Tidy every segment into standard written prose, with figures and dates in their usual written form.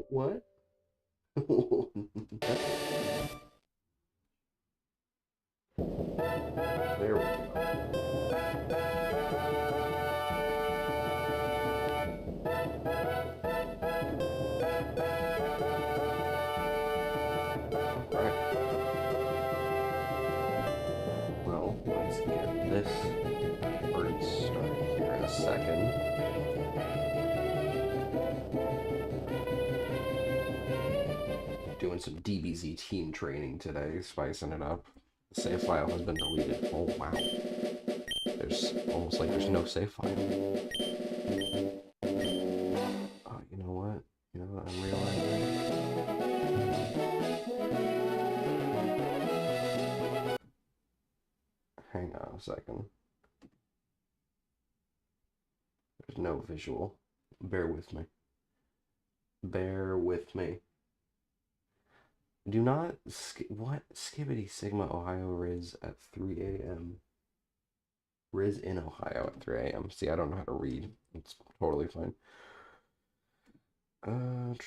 What? There we go. Alright. Well, let's get this bird started here in a second. Doing some DBZ Team Training today, spicing it up. The save file has been deleted. Oh wow. There's almost like there's no save file. Oh, you know what? You know what I'm realizing? Hang on a second. There's no visual. Bear with me. Bear with me. Do not what? Skibbity Sigma Ohio Riz at 3 a.m. Riz in Ohio at 3 a.m. See, I don't know how to read. It's totally fine. Let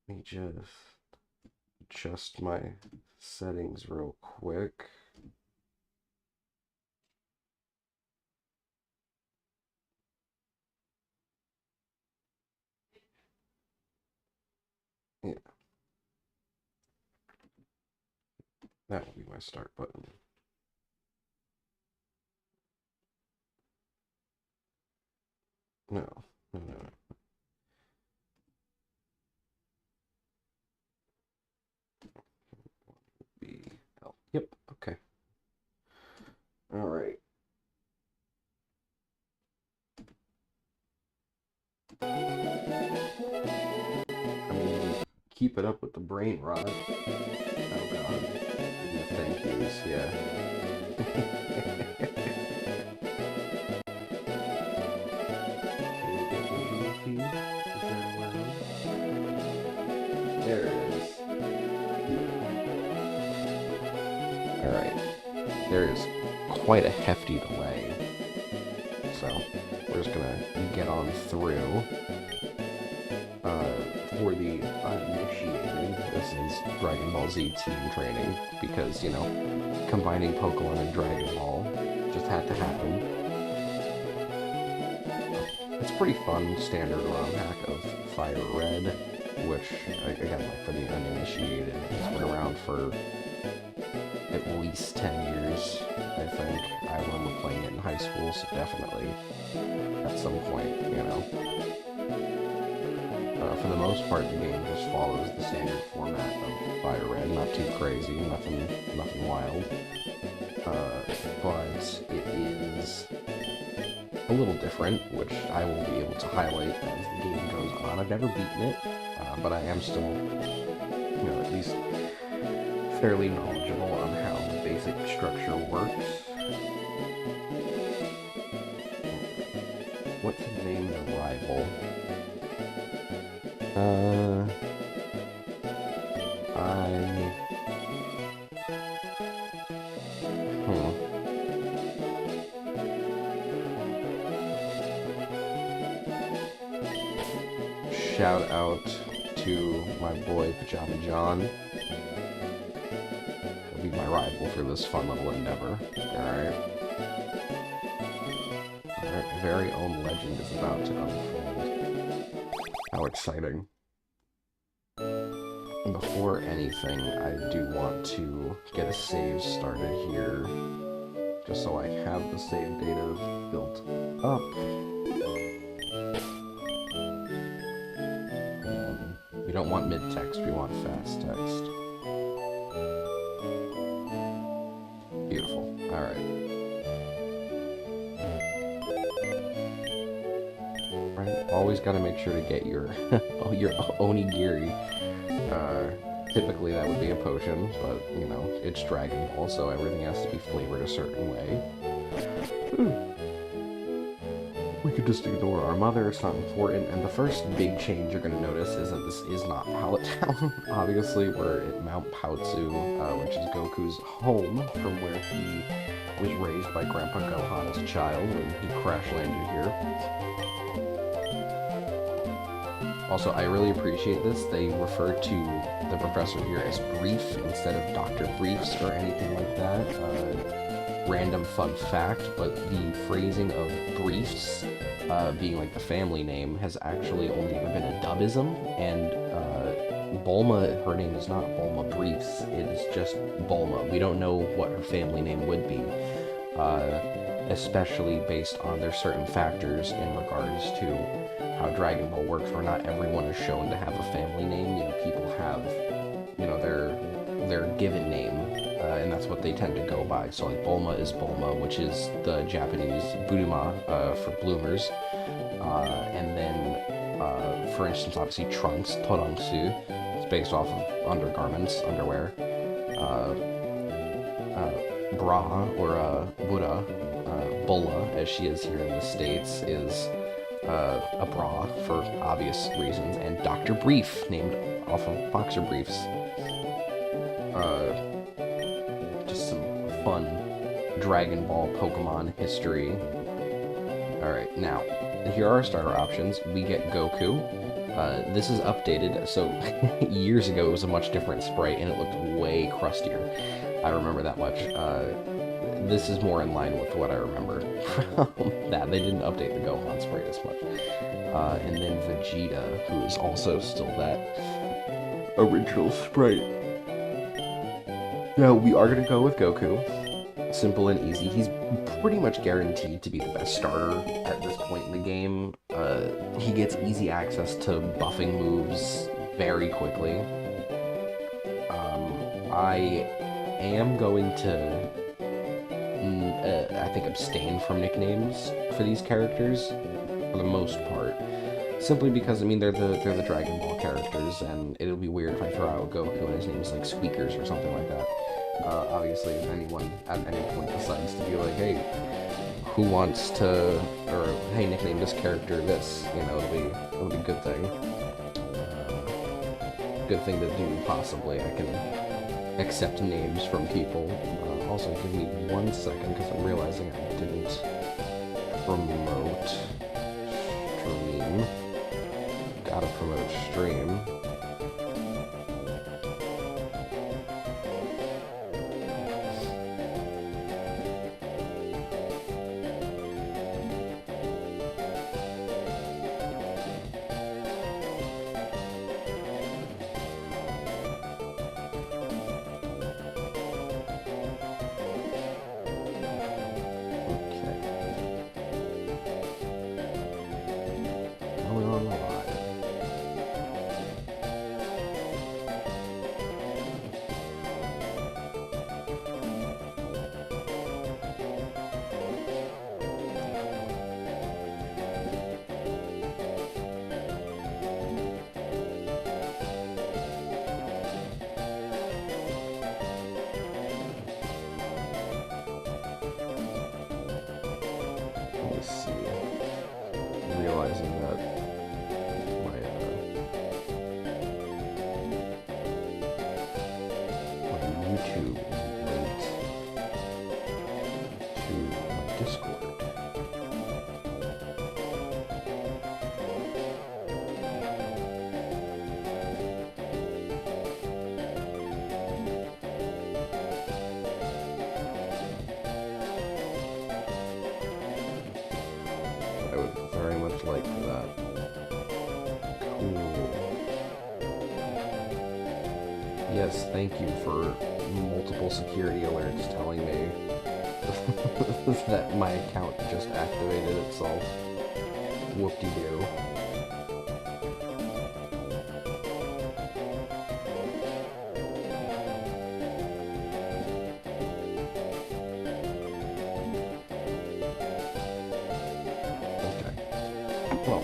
me just adjust my settings real quick. Yeah. That will be my start button. No. BL. Yep, okay. Alright. I mean, keep it up with the brain rot. Oh god. Yeah, thank yous, yeah. There it is. Alright. There is quite a hefty delay. So, we're just gonna get on through. For the uninitiated, this is Dragon Ball Z Team Training, because, you know, combining Pokemon and Dragon Ball just had to happen. It's pretty fun standard ROM hack of Fire Red, which, again, like for the uninitiated, it's been around for at least 10 years, I think. I remember playing it in high school, so definitely at some point, you know. For the most part, the game just follows the standard format of Fire Red. Not too crazy, nothing wild. But it is a little different, which I will be able to highlight as the game goes on. I've never beaten it, but I am still, you know, at least fairly knowledgeable on how the basic structure works. What to name the rival? Shout out to my boy Pajama John. He'll be my rival for this fun little endeavor. Alright. Our very own legend is about to unfold. How exciting. Before anything, I do want to get a save started here, just so I have the save data built up. We don't want mid-text, we want fast text. Beautiful. Alright. Right, always gotta make sure to get your your onigiri. Typically that would be a potion, but, you know, it's Dragon Ball, so everything has to be flavored a certain way. We could just ignore our mother, it's not important. And the first big change you're going to notice is that this is not Pallet Town. Obviously, we're at Mount Paotsu, which is Goku's home, from where he was raised by Grandpa Gohan as a child when he crash landed here. Also, I really appreciate this. They refer to the professor here as Brief instead of Dr. Briefs or anything like that. Random fun fact, but the phrasing of Briefs being like the family name has actually only ever been a dubism, and Bulma, her name is not Bulma Briefs, it is just Bulma. We don't know what her family name would be, especially based on there's certain factors in regards to how Dragon Ball works, where not everyone is shown to have a family name. You know, people have, you know, their given name, and that's what they tend to go by. So like Bulma is Bulma, which is the Japanese Buruma for bloomers, and then for instance, obviously Trunks, Torangsu, it's based off of undergarments, underwear. Bra, or Buddha, Bulla, as she is here in the States, is a bra for obvious reasons, and Dr. Brief, named off of boxer briefs. Just some fun Dragon Ball Pokemon history. Alright, now, here are our starter options. We get Goku. This is updated, so years ago it was a much different sprite and it looked way crustier. I remember that much. This is more in line with what I remember from that. They didn't update the Gohan sprite as much. And then Vegeta, who is also still that original sprite. Now, we are going to go with Goku. Simple and easy. He's pretty much guaranteed to be the best starter at this point in the game. He gets easy access to buffing moves very quickly. I am going to, I think, abstain from nicknames for these characters for the most part. Simply because, I mean, they're the Dragon Ball characters, and it'll be weird if I throw out Goku and his name's like Squeakers or something like that. Obviously, if anyone at any point decides to be like, hey, who wants to, or hey, nickname this character this, you know, it'll be a good thing. Good thing to do, possibly. I can accept names from people. Also, give me 1 second, because I'm realizing I didn't promote stream. Gotta promote stream. Realizing that my YouTube is linked to my Discord. I would very much like for that. Cool. Yes, thank you for multiple security alerts telling me that my account just activated itself. Whoop-de-doo. Well,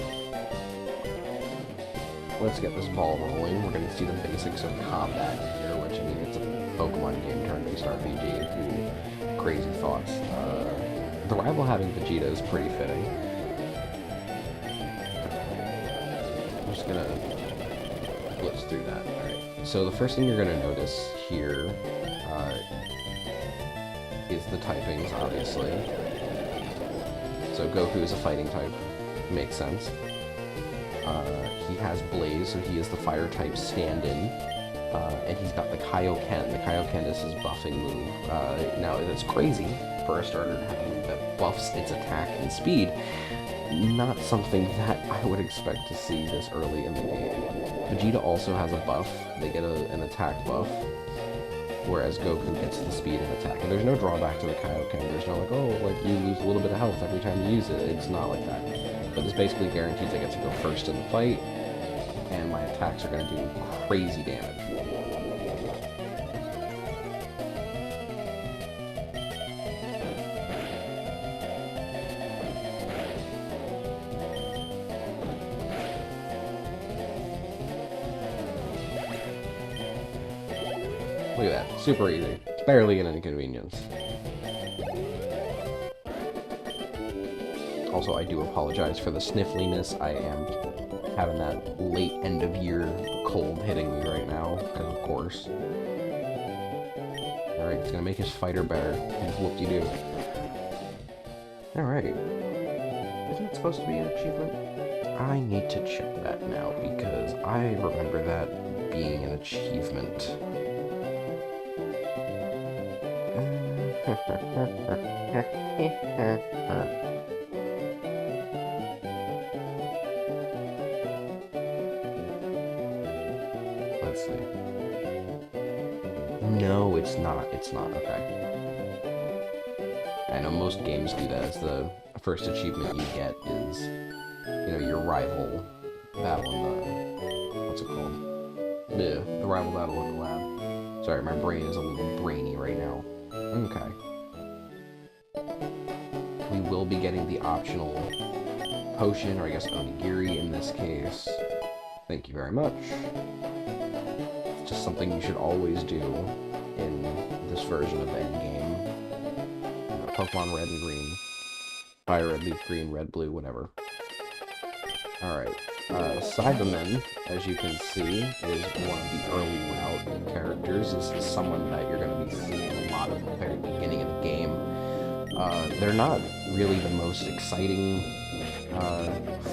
let's get this ball rolling. We're going to see the basics of combat here, which, I mean, it's a Pokemon game turn-based RPG. Crazy thoughts. The rival having Vegeta is pretty fitting. just gonna blitz through that. Alright, so the first thing you're gonna notice here is the typings, obviously. So Goku is a fighting type, makes sense. He has Blaze, so he is the fire type stand-in. And he's got the Kaioken. The Kaioken is his buffing move. Now, that's crazy for a starter having that buffs its attack and speed. Not something that I would expect to see this early in the game. Vegeta also has a buff. They get an attack buff, whereas Goku gets the speed and attack. And there's no drawback to the Kaioken. There's no like, oh, like you lose a little bit of health every time you use it. It's not like that. But this basically guarantees I get to go first in the fight, and my attacks are going to do crazy damage. Look at that. Super easy. Barely an inconvenience. Also, I do apologize for the sniffliness. I am having that late end of year cold hitting me right now, because of course. Alright, it's gonna make his fighter better. Whoop-de-doo. Alright. Isn't it supposed to be an achievement? I need to check that now, because I remember that being an achievement. Let's see. No, it's not. It's not. Okay. I know most games do that. As the first achievement you get is, you know, your rival battle in the... What's it called? Yeah, the rival battle in the lab. Sorry, my brain is a little brainy right now. Okay. We will be getting the optional potion, or I guess onigiri in this case. Thank you very much. It's just something you should always do in this version of Endgame. You know, Pokemon Red and Green. Fire Red, Leaf Green, Red, Blue, whatever. Alright. Cyberman, as you can see, is one of the early route characters. This is someone that you're going to be seeing a lot at the very beginning of the game. They're not really the most exciting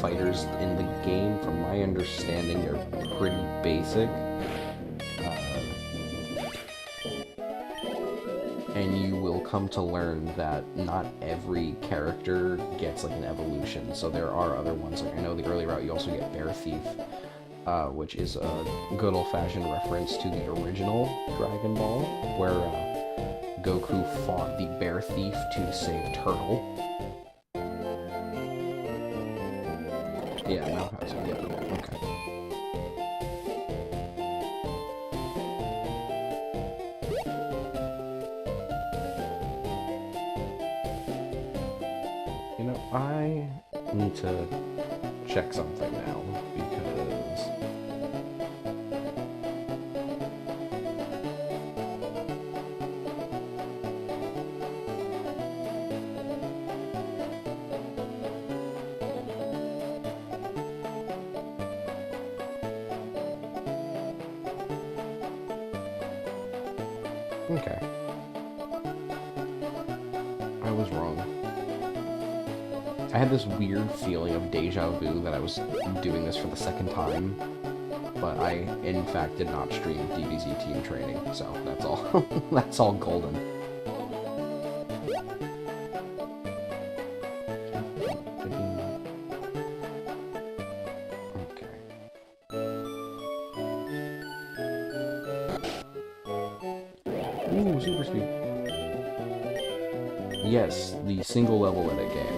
fighters in the game. From my understanding, they're pretty basic. And you will come to learn that not every character gets like an evolution. So there are other ones. Like I know the early route you also get Bear Thief, which is a good old-fashioned reference to the original Dragon Ball, where Goku fought the Bear Thief to save Turtle. Yeah, now how's it? Yeah, okay. You know, I need to check something now, because... Okay. I was wrong. I had this weird feeling of deja vu that I was doing this for the second time, but I, in fact, did not stream DBZ Team Training, so that's all. That's all golden. Ooh, super speed. Yes, the single level edit game.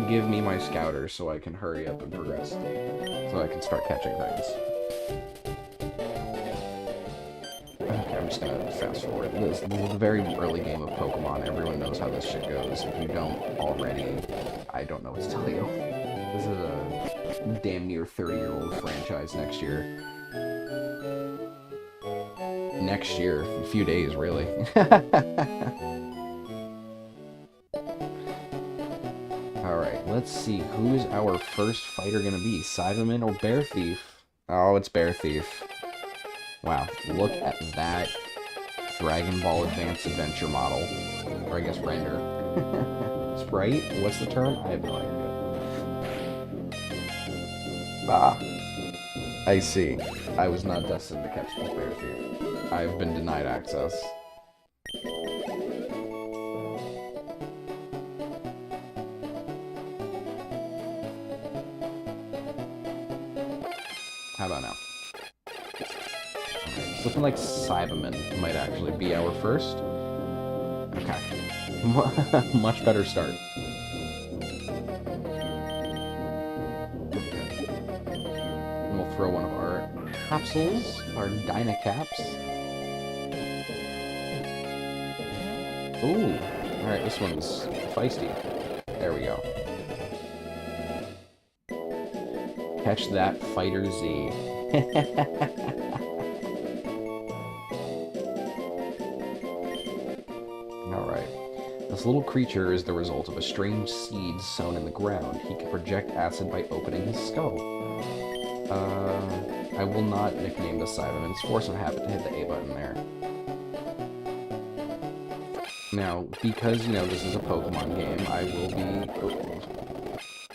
Give me my scouters so I can hurry up and progress. So I can start catching things. Okay, I'm just gonna fast forward. This is a very early game of Pokemon. Everyone knows how this shit goes. If you don't already, I don't know what to tell you. This is a damn near 30-year-old franchise next year. Next year, a few days, really. Alright, let's see. Who is our first fighter gonna be? Cyberman or Bear Thief? Oh, it's Bear Thief. Wow, look at that Dragon Ball Advance Adventure model. Or I guess render. Sprite? What's the term? I have no idea. Ah. I see. I was not destined to catch this Bear Thief. I've been denied access. How about now? Alright, it's looking like Cyberman might actually be our first. Okay. Much better start. Okay. And we'll throw one of our capsules, our Dynacaps. Ooh. Alright, this one's feisty. There we go. Catch that, Fighter Z. Alright. This little creature is the result of a strange seed sown in the ground. He can project acid by opening his skull. I will not nickname the Cyberman. It's force of habit to hit the A button there. Now, because, you know, this is a Pokemon game, I will be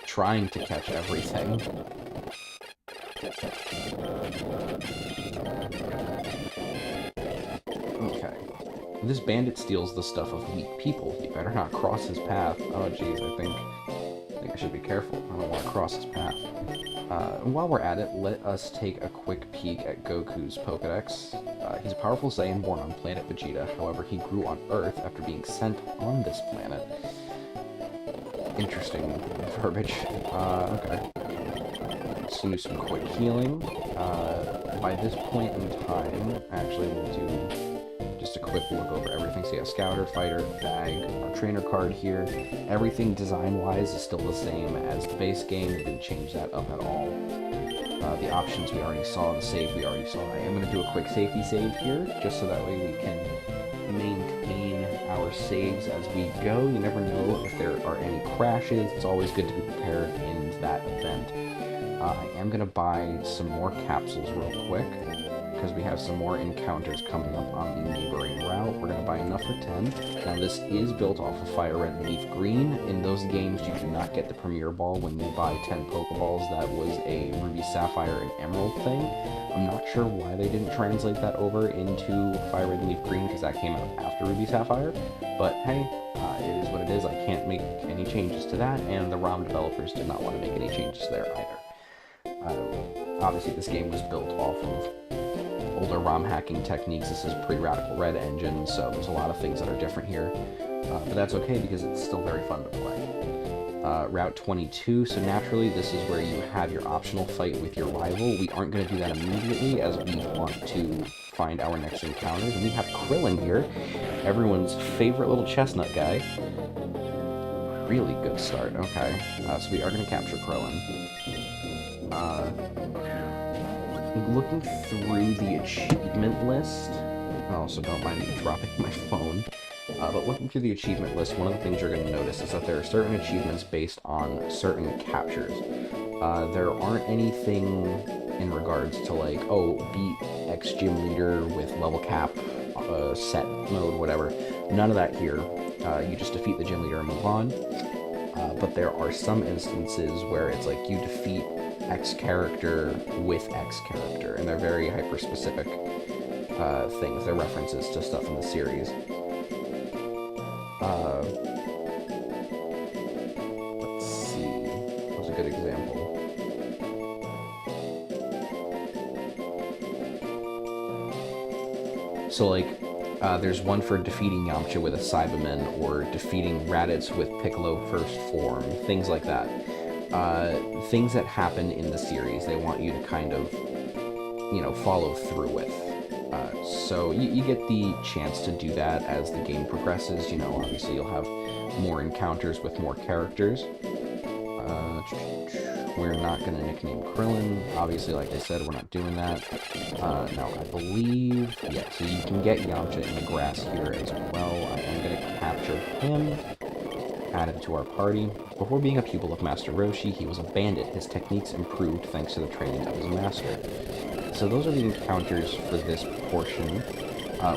trying to catch everything. Okay. This bandit steals the stuff of weak people. You better not cross his path. Oh, jeez, I think I should be careful. I don't want to cross his path. While we're at it, let us take a quick peek at Goku's Pokedex. He's a powerful Saiyan born on planet Vegeta. However, he grew on Earth after being sent on this planet. Interesting verbiage. Okay. Let's do some quick healing. By this point in time, actually, we'll do just a quick look over everything. So yeah, Scouter, Fighter, Bag, our trainer card here. Everything design-wise is still the same as the base game. They didn't change that up at all. The options we already saw, the save we already saw. I am going to do a quick safety save here, just so that way we can maintain our saves as we go. You never know if there are any crashes. It's always good to be prepared in that event. I am going to buy some more capsules real quick, because we have some more encounters coming up on the neighboring route. We're going to buy enough for 10. Now, this is built off of Fire Red and Leaf Green. In those games, you do not get the Premier Ball when you buy 10 Pokeballs. That was a Ruby Sapphire and Emerald thing. I'm not sure why they didn't translate that over into Fire Red and Leaf Green, because that came out after Ruby Sapphire. But hey, it is what it is. I can't make any changes to that, and the ROM developers did not want to make any changes there either. Obviously, this game was built off of older ROM hacking techniques. This is pre-Radical Red engine, so there's a lot of things that are different here. But that's okay, because it's still very fun to play. Route 22, so naturally this is where you have your optional fight with your rival. We aren't going to do that immediately, as we want to find our next encounters. And we have Krillin here, everyone's favorite little chestnut guy. Really good start, okay. So we are going to capture Krillin. Looking through the achievement list, also don't mind me dropping my phone, but looking through the achievement list, one of the things you're going to notice is that there are certain achievements based on certain captures. There aren't anything in regards to like, oh, beat X gym leader with level cap, set mode, whatever. None of that here. You just defeat the gym leader and move on. But there are some instances where it's like you defeat X character with X character, and they're very hyper-specific things. They're references to stuff in the series. Let's see. That was a good example. So, like, there's one for defeating Yamcha with a Cyberman, or defeating Raditz with Piccolo first form, things like that. Things that happen in the series, they want you to kind of, you know, follow through with. So you get the chance to do that as the game progresses. You know, obviously you'll have more encounters with more characters. We're not going to nickname Krillin. Obviously, like I said, we're not doing that. Now, I believe, yeah, so you can get Yamcha in the grass here as well. I am going to capture him. added to our party. Before being a pupil of Master Roshi, he was a bandit. His techniques improved thanks to the training of his master. So those are the encounters for this portion.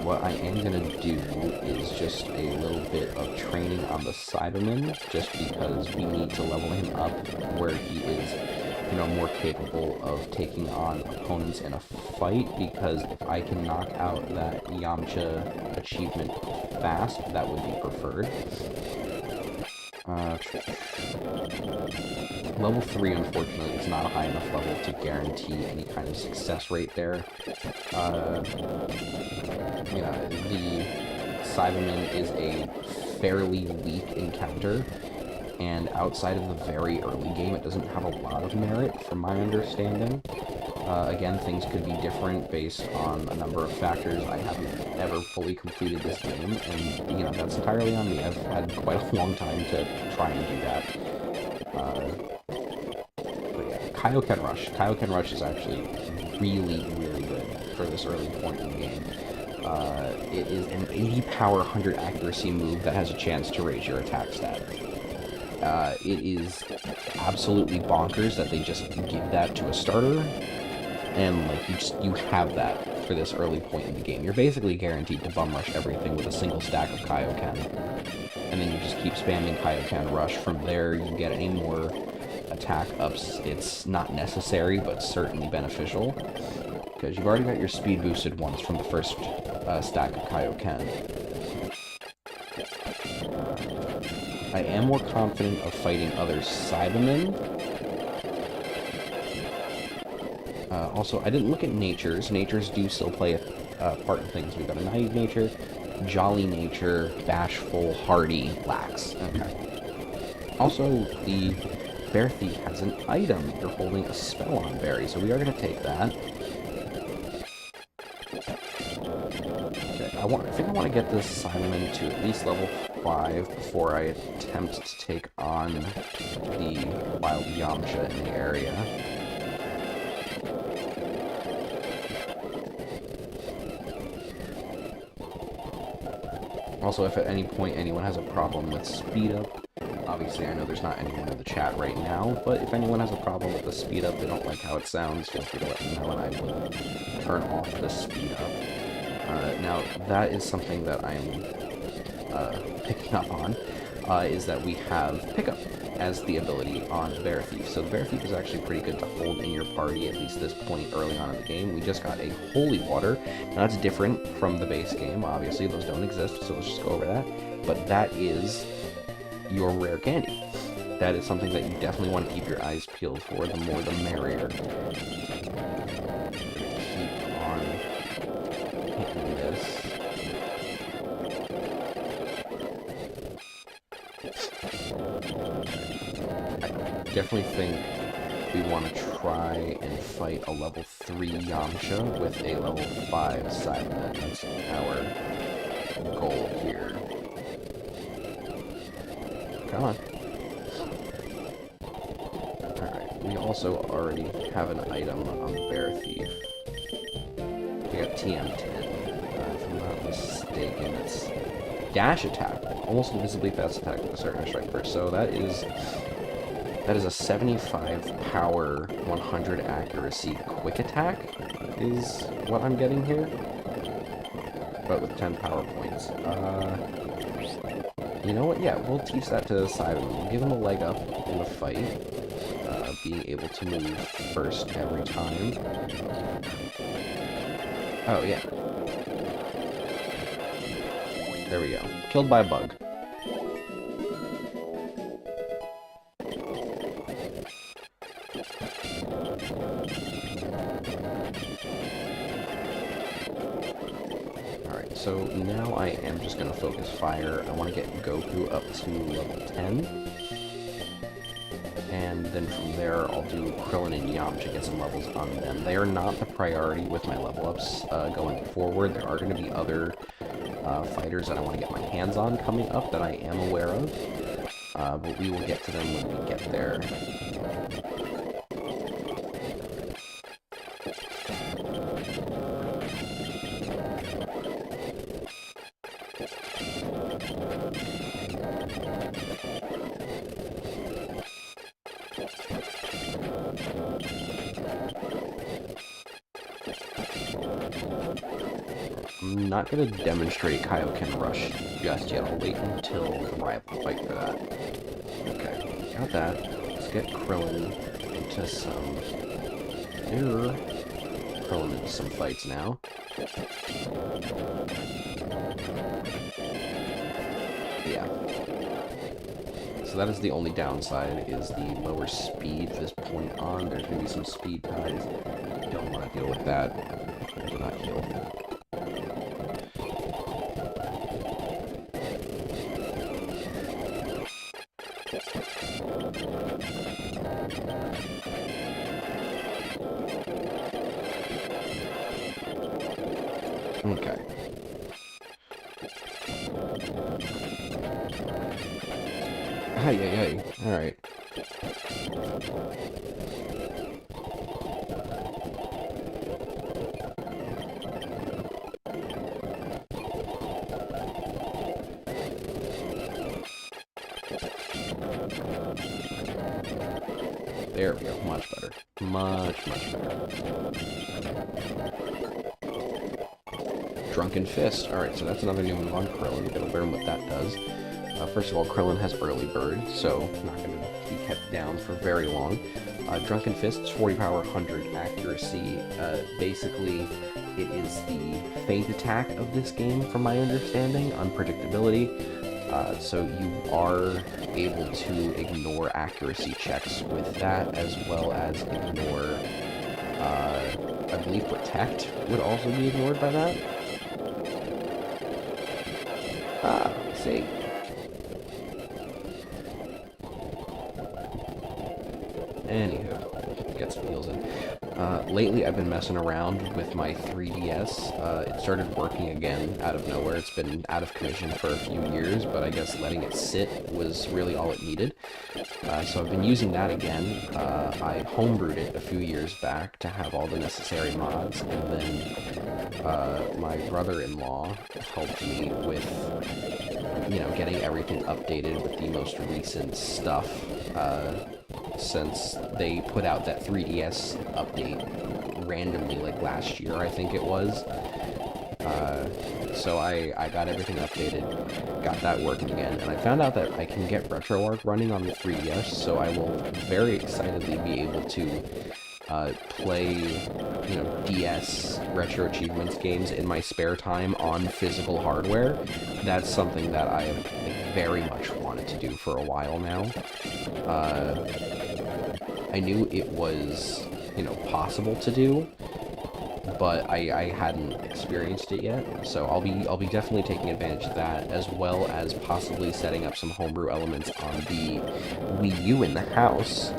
What I am going to do is just a little bit of training on the Cyberman, just because we need to level him up where he is, you know, more capable of taking on opponents in a fight, because if I can knock out that Yamcha achievement fast, that would be preferred. Level 3, unfortunately, is not a high enough level to guarantee any kind of success rate there. You know, the Cyberman is a fairly weak encounter, and outside of the very early game, it doesn't have a lot of merit, from my understanding. Again, things could be different based on a number of factors. I haven't ever fully completed this game, and, you know, that's entirely on me. I've had quite a long time to try and do that. But yeah, Kaioken Rush. Kaioken Rush is actually really, really good for this early point in the game. It is an 80 power, 100 accuracy move that has a chance to raise your attack stat. It is absolutely bonkers that they just give that to a starter, and like you have that for this early point in the game. You're basically guaranteed to bum rush everything with a single stack of Kaioken, and then you just keep spamming Kaioken Rush. From there, you get any more attack ups. It's not necessary, but certainly beneficial, because you've already got your speed boosted once from the first stack of Kaioken. I am more confident of fighting other Cybermen. Also, I didn't look at natures. Natures do still play a part in things. We've got a naive nature, jolly nature, bashful, hardy, lax. Okay. Also, the Bear Thief has an item. You're holding a spell on Barry, so we are going to take that. Okay, I think I want to get this Cyberman to at least level 5 before I attempt to take on the wild Yamcha in the area. Also, if at any point anyone has a problem with speed up, obviously I know there's not anyone in the chat right now, but if anyone has a problem with the speed up, they don't like how it sounds, feel free to let me know and I will turn off the speed up. Now, that is something that I'm picking up on, is that we have pickup as the ability on Bear Thief. So the Bear Thief is actually pretty good to hold in your party, at least this point early on in the game. We just got a Holy Water. Now that's different from the base game, obviously those don't exist, so let's just go over that. But that is your rare candy. That is something that you definitely want to keep your eyes peeled for. The more the merrier. Keep on hitting this. I definitely think we want to try and fight a level 3 Yamcha with a level 5 Cyberman. That's our goal here. Come on. Alright, we also already have an item on Bear Thief. We got TM10. If I'm not mistaken, it's dash attack. Almost invisibly fast attack with a certain strike burst. So that is a 75 power, 100 accuracy quick attack is what I'm getting here. But with 10 power points. You know what? Yeah, we'll teach that to Cyberman. We'll give him a leg up in the fight. Being able to move first every time. Oh, yeah. There we go. Killed by a bug. Alright, so now I am just going to focus fire. I want to get Goku up to level 10. And then from there, I'll do Krillin and Yamcha, get some levels on them. They are not the priority with my level ups going forward. There are going to be other fighters that I want to get my hands on coming up that I am aware of. But we will get to them when we get there. I'm not going to demonstrate Kaioken Rush just yet. I'll wait until the rival fight for that. Okay, got that. Let's get Krillin into some... Krillin into some fights now. Yeah. So that is the only downside, is the lower speed this point on. There's going to be some speed ties. Don't want to deal with that. Do not heal. Okay. Hey. Alright. There we go. Much better. Much better. Drunken Fist. Alright, so that's another new move on Krillin. We're going to learn what that does. First of all, Krillin has early bird, so not going to be kept down for very long. Drunken Fist, 40 power, 100 accuracy. Basically, it is the feint attack of this game, from my understanding. Unpredictability. So you are able to ignore accuracy checks with that, as well as ignore, I believe Protect would also be ignored by that. See. Anywho, get some heals in. Lately I've been messing around with my 3DS. It started working again out of nowhere. It's been out of commission for a few years, but I guess letting it sit was really all it needed. So I've been using that again. I homebrewed it a few years back to have all the necessary mods, and then my brother-in-law helped me with, you know, getting everything updated with the most recent stuff. Since they put out that 3DS update randomly, like last year, I think it was. So I got everything updated, got that working again, and I found out that I can get RetroArch running on the 3DS, so I will very excitedly be able to play, you know, DS Retro Achievements games in my spare time on physical hardware. That's something that I have very much wanted to do for a while now. I knew it was, you know, possible to do, but I hadn't experienced it yet, so I'll be definitely taking advantage of that, as well as possibly setting up some homebrew elements on the Wii U in the house.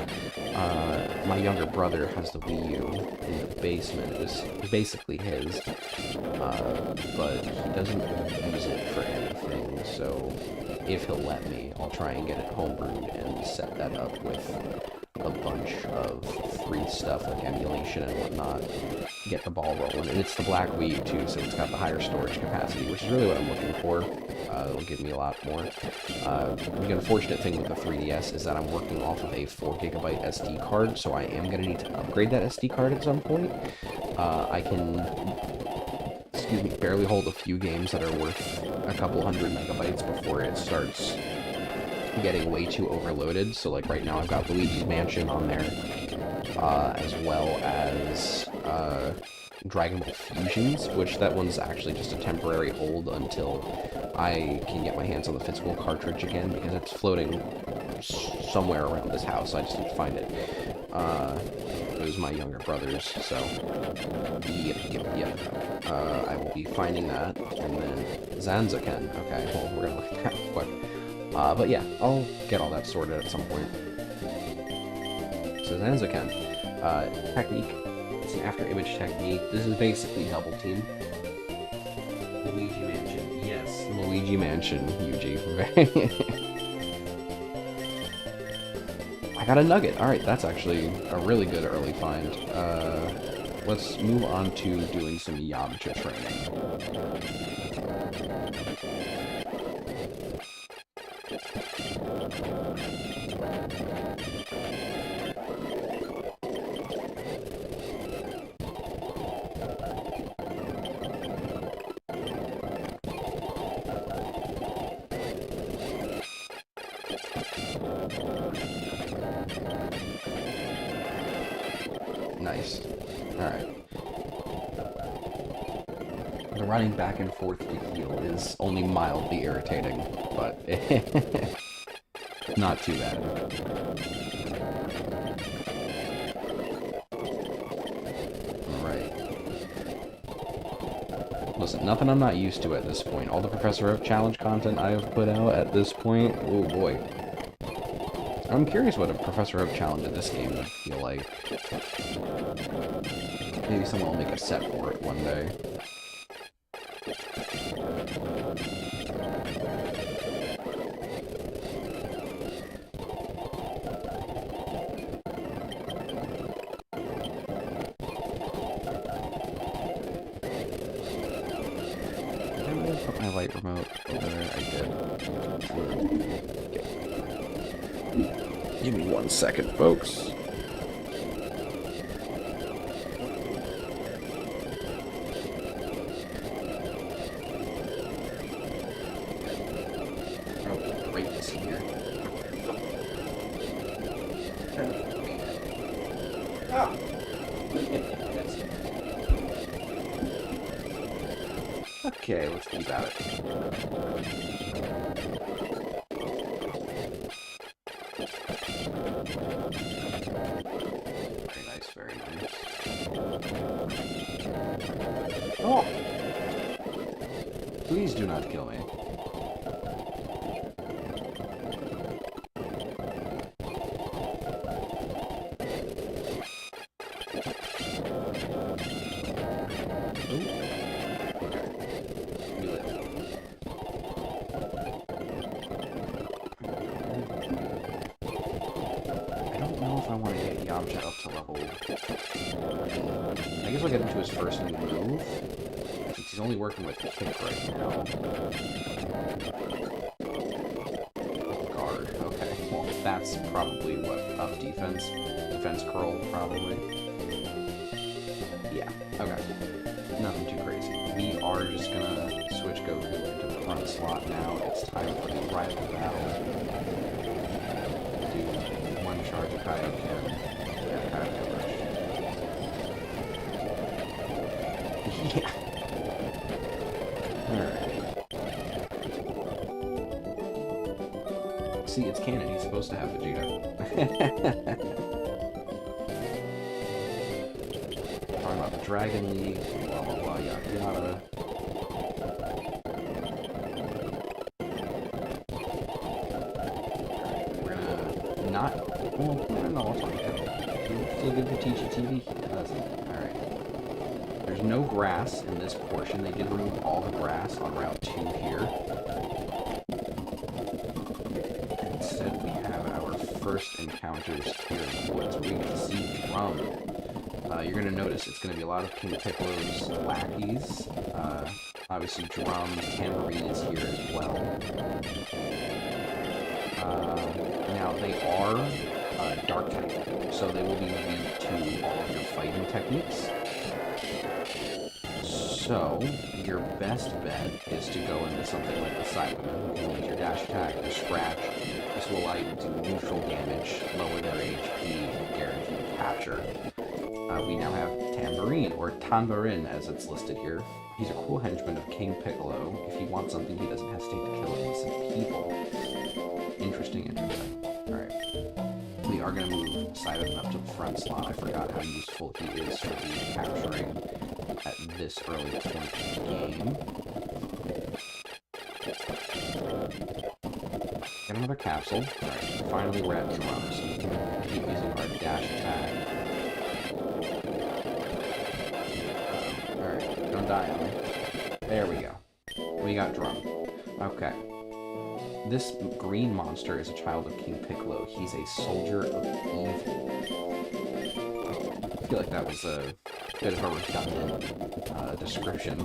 My younger brother has the Wii U in the basement. It was basically his, but he doesn't use it for anything, so if he'll let me, I'll try and get it homebrewed and set that up with a bunch of free stuff like emulation and whatnot, get the ball rolling. And it's the black Wii U too, so it's got the higher storage capacity, which is really what I'm looking for. It'll give me a lot more. The unfortunate thing with the 3DS is that I'm working off of a 4GB SD card, so I am going to need to upgrade that SD card at some point. I can, excuse me, barely hold a few games that are worth a couple hundred megabytes before it starts getting way too overloaded. So like right now I've got Luigi's Mansion on there, as well as Dragon Ball Fusions, which that one's actually just a temporary hold until I can get my hands on the physical cartridge again, because it's floating somewhere around this house. I just need to find it. It was my younger brother's, so yep. I will be finding that, and then Zanzaken. Okay, well, we're gonna look at that real quick. But yeah, I'll get all that sorted at some point. So Zanzaken. Technique. It's an after-image technique. This is basically double team. Luigi Mansion. Yes, Luigi Mansion, Yuji. I got a nugget. Alright, that's actually a really good early find. Let's move on to doing some Yamcha training. Alright. The running back and forth to heal is only mildly irritating, but not too bad. Alright. Listen, nothing I'm not used to at this point. All the Professor Oak challenge content I have put out at this point, oh boy. I'm curious what a Professor Oak challenge in this game would feel like. Maybe someone will make a set for it one day. Put my light remote over there. I did. Give me 1 second, folks. Oh, great to see here. Ah. Okay, let's keep at it. Very nice, very nice. Oh! Please do not kill me. Up to level... I guess we'll get into his first new move, since he's only working with kick right now. Guard, okay. Well, that's probably what, up defense? Defense curl, probably. Yeah, okay. Nothing too crazy. We are just gonna switch Goku into the front slot now. It's time for the rival battle. Do one charge of Kaioken. Yeah. Alright. See, it's canon. He's supposed to have Vegeta. Talking about the Dragon League, blah blah blah, yada yada. We're gonna not... Well, no, I'll talk about it. Still good for Teachy TV? Alright. There's no grass in this portion. They did remove all the grass on Route 2 here. Instead, we have our first encounters here in the woods. We're going to see Drum. You're going to notice it's going to be a lot of King Piccolo's lackeys. Obviously, Drum, Tambourine is here as well. Now, they are dark type, so they will be weak to all of your fighting techniques. So, your best bet is to go into something like the Cybermen. You can use your dash attack, your scratch. This will allow you to do neutral damage, lower their HP, guarantee capture. We now have Tambourine, or Tambourine as it's listed here. He's a cool henchman of King Piccolo. If he wants something, he doesn't hesitate to kill innocent people. Interesting, interesting. Alright. We are going to move Cyberman up to the front slot. I forgot how useful he is for the capturing at this early point in the game. Get another capsule. Alright, finally we're at Drum, so we can keep using our dash attack. Alright, don't die on me. There we go. We got Drum. Okay. This green monster is a child of King Piccolo. He's a soldier of evil. I feel like that was a bit of a redundant description.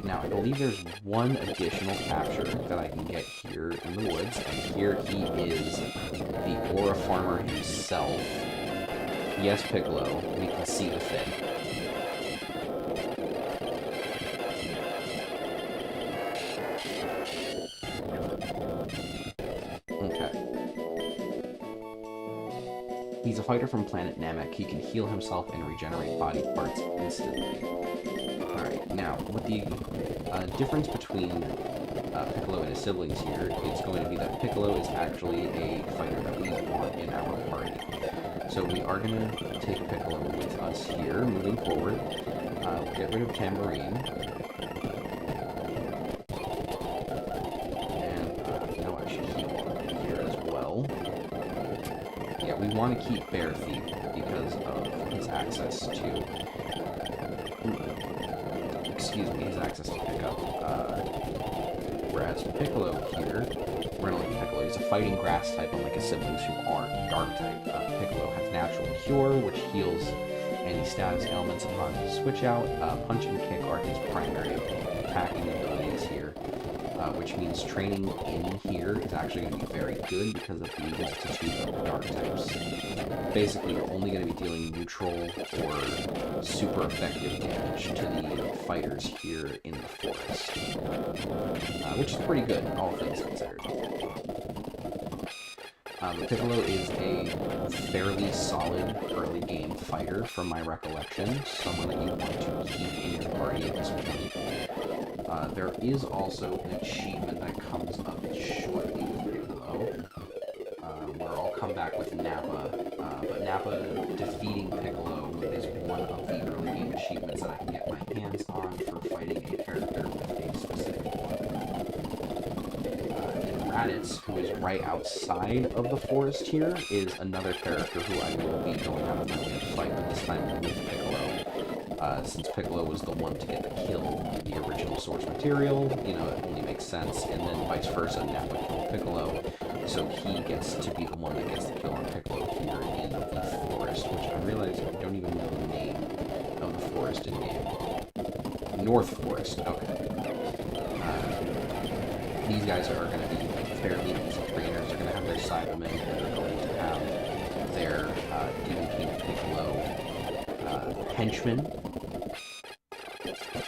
Now, I believe there's one additional capture that I can get here in the woods, and here he is, the Aura Farmer himself. Yes, Piccolo, we can see the fin. He's a fighter from planet Namek. He can heal himself and regenerate body parts instantly. Alright, now, with the difference between Piccolo and his siblings here, it's going to be that Piccolo is actually a fighter that we want in our party. So we are going to take Piccolo with us here, moving forward. Get rid of Tambourine. And, no, I should keep one here as well. Yeah, we want to keep Bare Feet because of his access to... excuse me, his access to pick up. Whereas Piccolo here, we're going to look at Piccolo. He's a fighting grass type, unlike his siblings who are dark type. Piccolo has natural cure, which heals any status ailments upon his switch out. Punch and kick are his primary attacking abilities here, which means training in here is actually going to be very good because of the institute of dark types. Basically, you're only going to be dealing neutral or super effective damage to the fighters here in the forest, which is pretty good, all things considered. Piccolo is a fairly solid early game fighter, from my recollection, someone that you want to keep in your party at this point. There is also an achievement that comes up shortly with Piccolo, where I'll come back with Nappa, but Nappa defeating Piccolo is one of the early game achievements that I can get my hands on for fighting a character with a specific one. Raditz, who is right outside of the forest here, is another character who I will be going out of my way to fight, but this time with Piccolo. Since Piccolo was the one to get the kill in the original source material, you know, it only makes sense, and then vice versa, Nappa killed Piccolo, so he gets to be the one that gets the kill on Piccolo here in the forest, which I realize I don't even know the name of the forest in game. North Forest, okay. These guys are going to be fairly easy trainers. They're going to have their Cybermen, and they're going to have their DBZ Piccolo henchmen.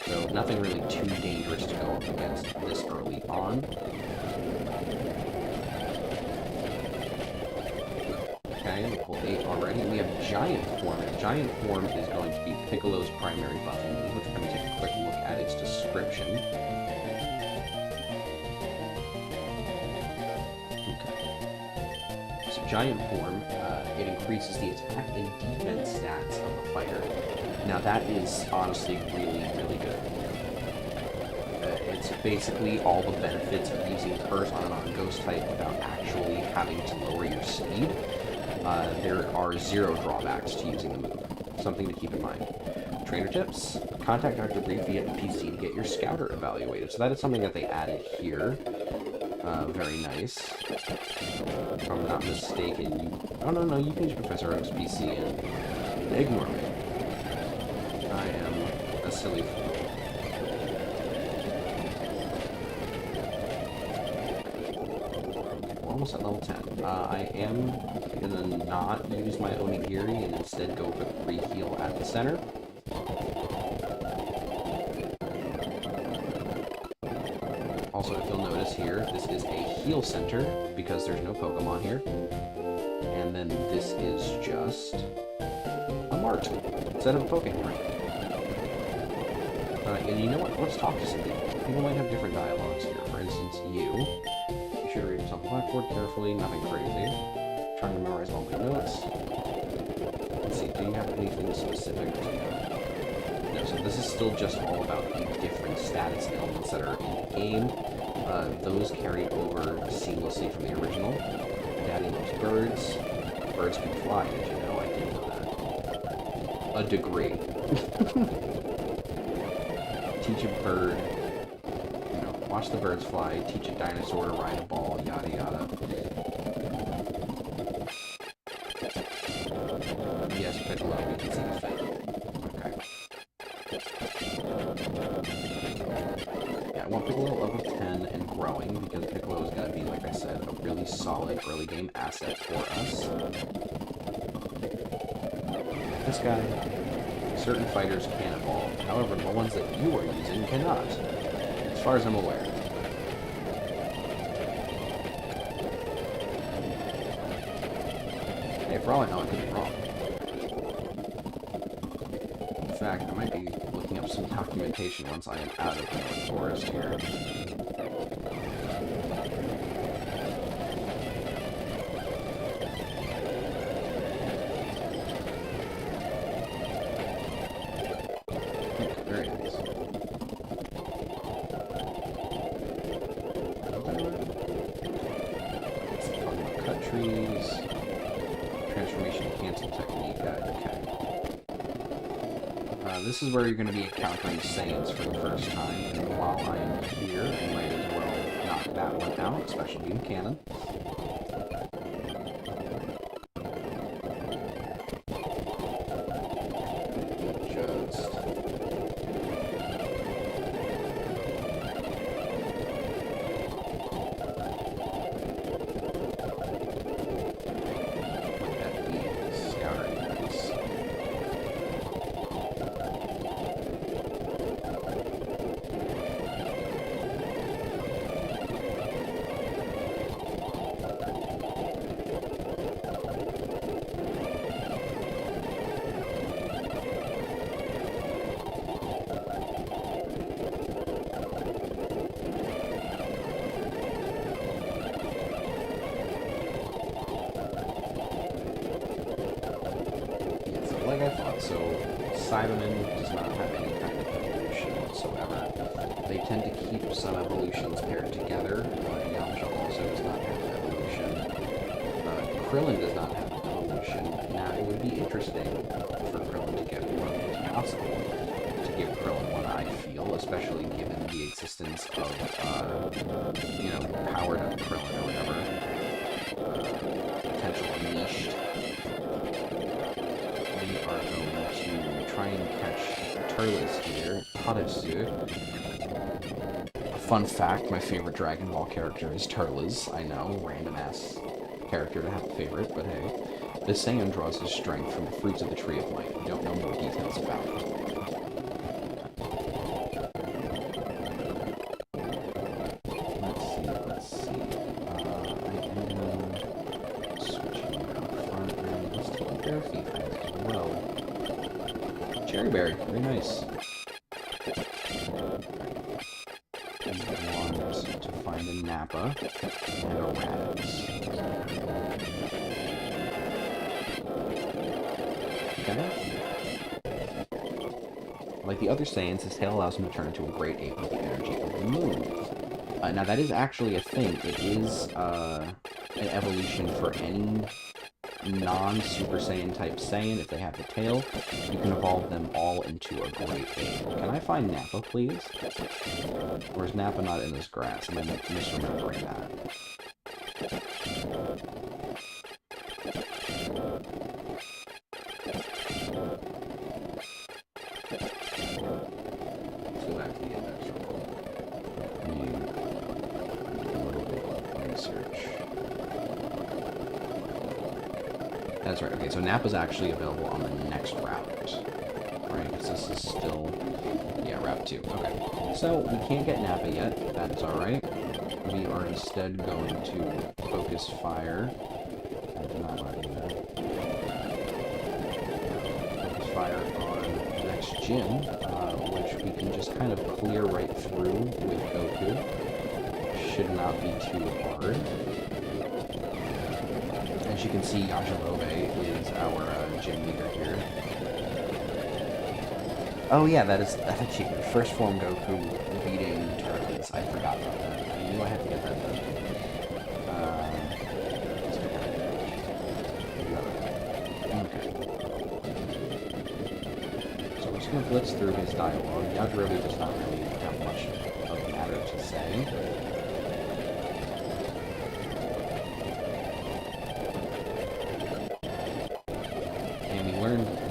So nothing really too dangerous to go up against this early on. Okay, level 8 already. We have Giant Form. Giant Form is going to be Piccolo's primary buff move. We're going to take a quick look at its description. Giant Form, it increases the attack and defense stats of the fighter. Now that is honestly really, really good. It's basically all the benefits of using Curse on a ghost type without actually having to lower your speed. There are 0 drawbacks to using the move. Something to keep in mind. Trainer tips: contact Dr. Brief via PC to get your scouter evaluated. So that is something that they added here. Very nice. If I'm not mistaken, you... Oh, no, you can use Professor Oak's PC and ignore me. I am a silly fool. We're almost at level 10. I am gonna not use my Onigiri and instead go for the free heal at the center. Also, if you'll notice here, this is a heal center because there's no Pokemon here. And then this is just a mart instead of a Pokemon. And you know what? Let's talk to some people. People might have different dialogues here. For instance, you should read yourself on the blackboard carefully, nothing crazy. Trying to memorize all my notes. Let's see, do you have anything specific to know? No, so this is still just all about the different status elements that are in the game. Those carry over seamlessly from the original. Daddy loves birds. Birds can fly, did you know? I didn't know that. A degree. Teach a bird, you know, watch the birds fly, teach a dinosaur to ride a ball, yada yada. Yes, Piccolo, we can see the fit. Okay. Yeah, I want Piccolo level 10 and growing, because Piccolo is going to be, like I said, a really solid early game asset for us. This guy, certain fighters can evolve, however, the ones that you are using cannot, as far as I'm aware. If For all I know, I could be wrong. In fact, I might be looking up some documentation once I am out of the North Forest here. Very nice. Cut trees. Transformation cancel technique. Okay. This is where you're going to be encountering Saiyans for the first time, and while I am here, I might as well knock that one out, special beam cannon. Like I thought, so Cyberman does not have any kind of evolution whatsoever. They tend to keep some evolutions paired together. Yamcha also does not have an evolution. Krillin does not have an evolution. Now, it would be interesting for Krillin to get one. It's possible to give Krillin one, I feel, especially given the existence of, powered up Krillin or whatever. Potential unleashed. We are going to try and catch Turles here. Hadasu. A fun fact, my favorite Dragon Ball character is Turles. I know, random ass character to have a favorite, but hey. This Saiyan draws his strength from the fruits of the Tree of Life. We don't know more details about it. Let's see. I am switching out front and let's take bare feet as well. Cherry berry, very nice. We want to find a Nappa and a Raditz. Okay. Like the other Saiyans, his tail allows him to turn into a great ape with the energy of the moon. Now that is actually a thing. It is an evolution for any non-Super Saiyan type Saiyan. If they have the tail, you can evolve them all into a great ape. Can I find Nappa, please? Or is Nappa not in this grass? Am I misremembering that? Let's go back to the index real quick. Let me do a little bit of research. That's right. Okay, so Nappa's actually available on the next route. Right, because this is still... Yeah, route 2. Okay. So, we can't get Nappa yet. That's alright. We are instead going to focus fire. I do not want to do that. Focus fire on the next gym, which we can just kind of clear right through with Goku. Should not be too hard. As you can see, Yajirobe is our gym leader here. Oh yeah, that is an achievement. First form Goku beating Turles. I forgot about that. I knew I had to get that done. Okay. So we're just going to blitz through his dialogue. Yajirobe does not really have much of matter to say.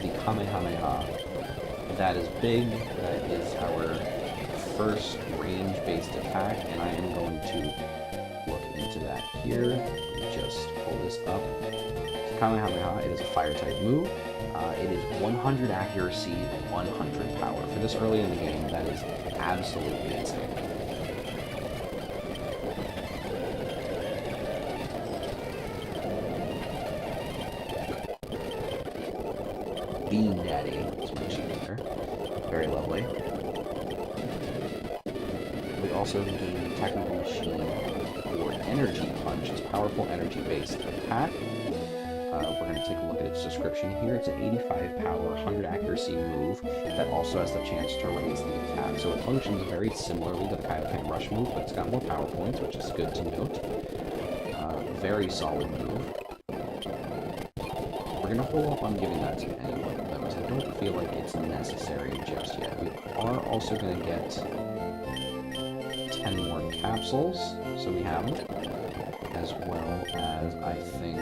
The Kamehameha. That is big. That is our first range-based attack, and I am going to look into that here. Just pull this up. It's Kamehameha. It is a fire-type move. It is 100 accuracy, 100 power. For this early in the game, that is absolutely insane. Bean Daddy is my achievement there. Very lovely. We also need a technical machine for Energy Punch. It's powerful energy-based attack. We're going to take a look at its description here. It's an 85 power, 100 accuracy move that also has the chance to raise the attack. So it functions very similarly to the Kaioken Rush move, but it's got more power points, which is good to note. Very solid move. We're going to hold off on giving that to anyone, though, because I don't feel like it's necessary just yet. We are also going to get 10 more capsules, so we have them, as well as, I think,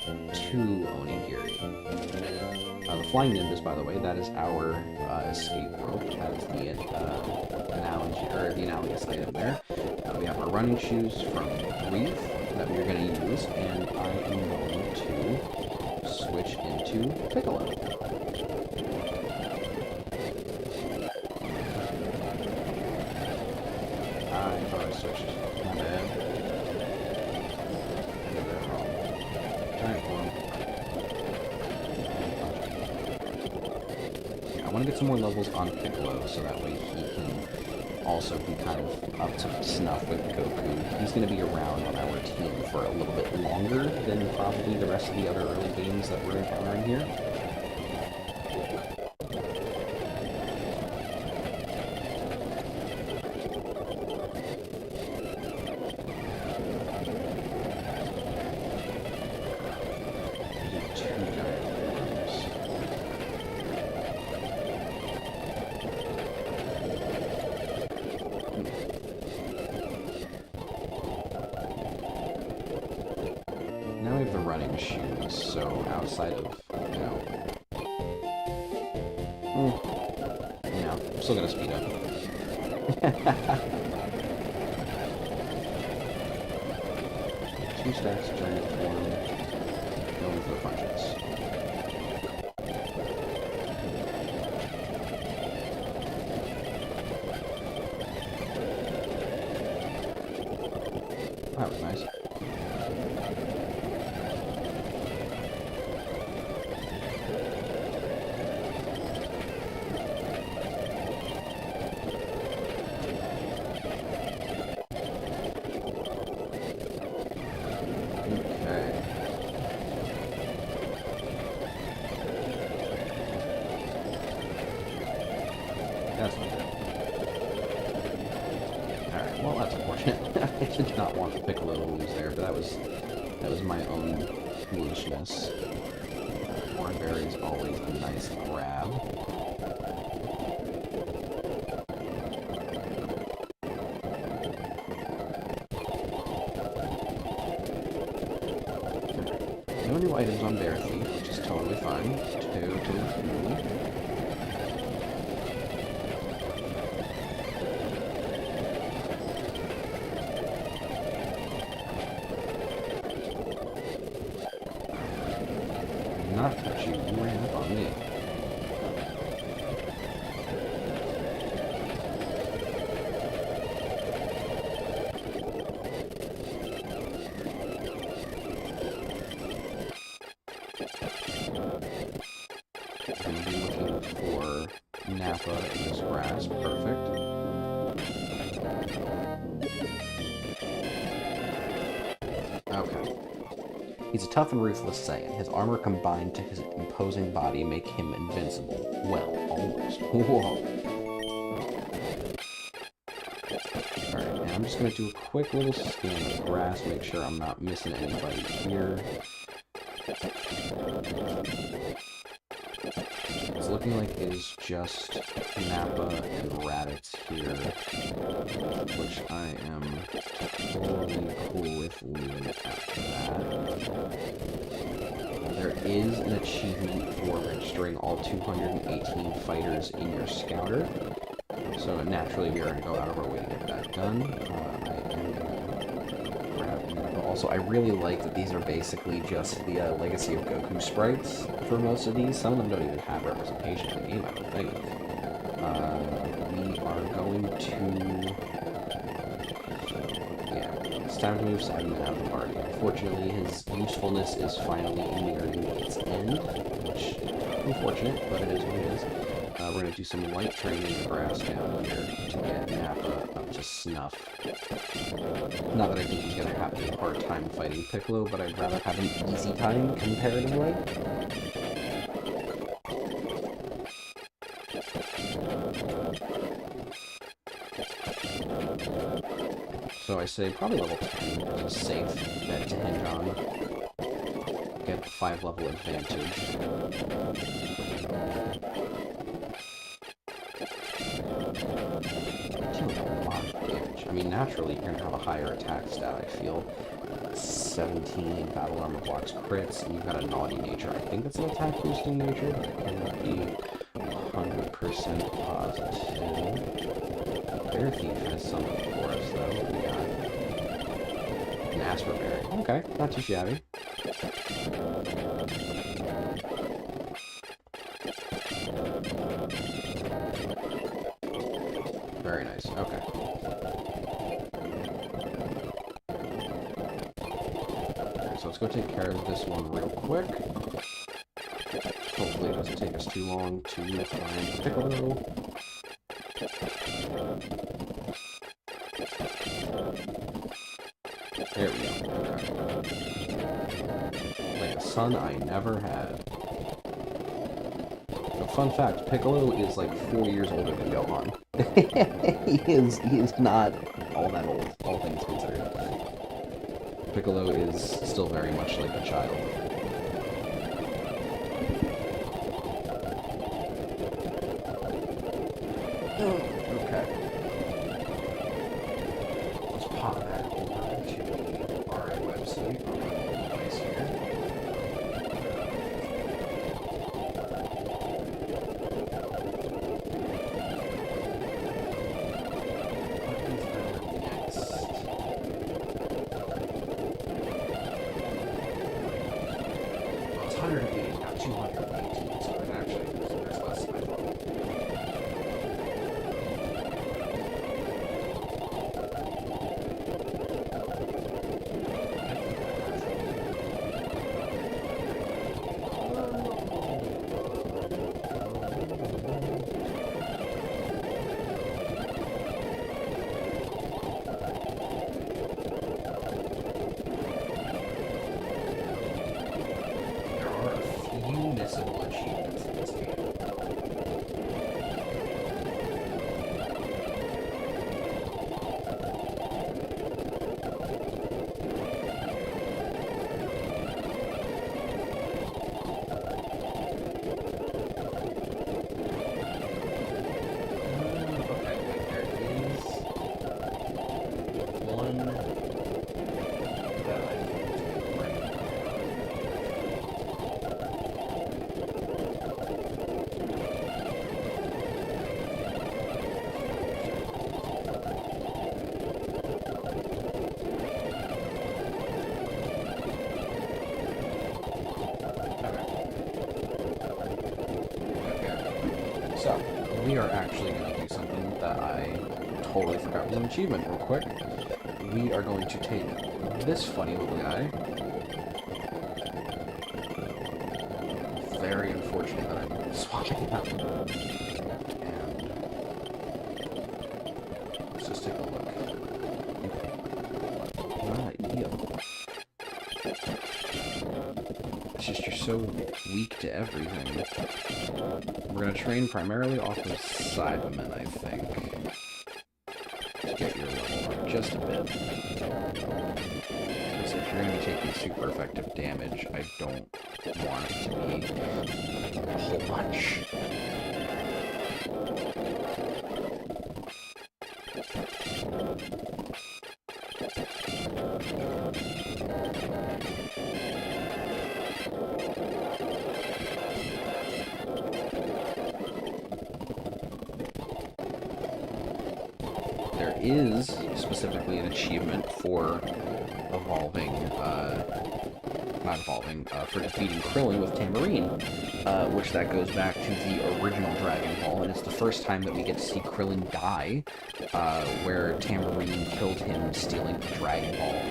2 Onigiri. The Flying Nimbus, by the way, that is our escape rope. That is the analogy, or the analogous item there. We have our running shoes from Reef that we're going to use, and I am going to switch into Piccolo. I thought I switched. My bad. Giant form. I want to get some more levels on Piccolo, so that way he can also be kind of up to snuff with Goku. He's going to be around on our team for a little bit longer than probably the rest of the other early games that we're encountering here. Now we have the running shoes, so outside of, I'm still gonna speed up. 2 stacks, giant form, going for the punches. That was nice. That's not good. Alright, well that's unfortunate. I did not want Piccolo to lose there, but that was my own foolishness. Oranberry is always a nice grab. No new items on Bear Thief, which is totally fine. Totally cool. Not touch you, you ran up on me. I'm going to be looking for Nappa in this grass. Perfect. Okay. He's a tough and ruthless Saiyan. His armor combined to his imposing body make him invincible. Well, almost. Whoa. Alright, and I'm just going to do a quick little scan of the grass, make sure I'm not missing anybody here. It's looking like it's just Nappa and Raditz here, which I am totally cool with leaving at that. There is an achievement for registering all 218 fighters in your scouter, so naturally we are going to go out of our way to get that done. I am going to grab Nappa. Also, I really like that these are basically just the Legacy of Goku sprites for most of these. Some of them don't even have representation in the game, I don't think. We are going to... It's time to move Simon out of the party. Unfortunately, his usefulness is finally nearing its end, which unfortunate, but it is what it is. We're going to do some light training in grass down here to get Nappa up to snuff. Not that I think he's going to have a hard time fighting Piccolo, but I'd rather have an easy time comparatively. So I say probably level 10 is safe. Bet to Henron. Get the 5 level advantage. Doing a lot of damage. I mean, naturally, you're going to have a higher attack stat, I feel. 17 battle armor blocks crits, and you've got a naughty nature. I think it's an attack boosting nature, but it cannot be 100% positive. Bear Thief has something for us, though. We got an Asper Berry. Okay, not too shabby. Very nice. Okay. So let's go take care of this one real quick. Hopefully it doesn't take us too long to find Piccolo. There we go. Okay. Like a son I never had. A fun fact, Piccolo is like 4 years older than Gohan. he is not all that old, all things considered. Piccolo is still very much like a child. Okay. Let's pop that over to our website on the device here. It's 180, not 218, so it actually there's less than I thought. Missable achievements in this game. Okay, wait, there is one that I think right. So, we are actually going to do something that I totally forgot was an achievement real quick. We are going to take this funny little guy. Very unfortunate that I'm swapping him out. And let's just take a look. Yo. It's just you're so weak to everything. We're going to train primarily off of Cybermen, I think. To get your level up just a bit. Because if you're going to be taking super effective damage, I don't want it to be a whole bunch. There is specifically an achievement for evolving, for defeating Krillin with Tamarine, which that goes back to the original Dragon Ball, and it's the first time that we get to see Krillin die, where Tamarine killed him stealing the Dragon Ball,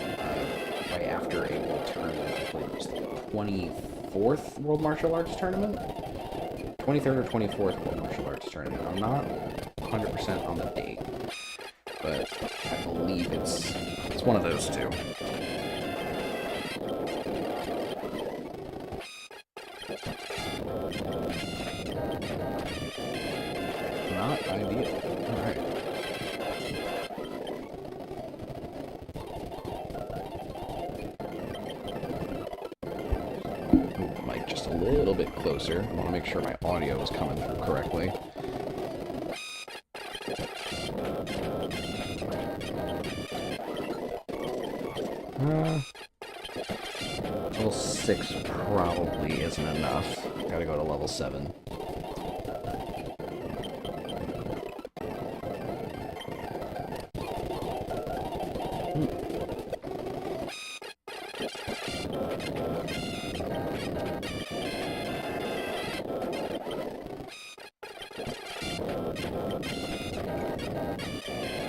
right after a world tournament. I believe it was the 24th World Martial Arts Tournament. 23rd or 24th World Martial Arts Tournament. I'm not 100% on the date, but I believe it's one of those two. Not ideal. Alright. Mic just a little bit closer. I want to make sure my audio is coming through correctly. Level 6 probably isn't enough. Gotta go to level 7.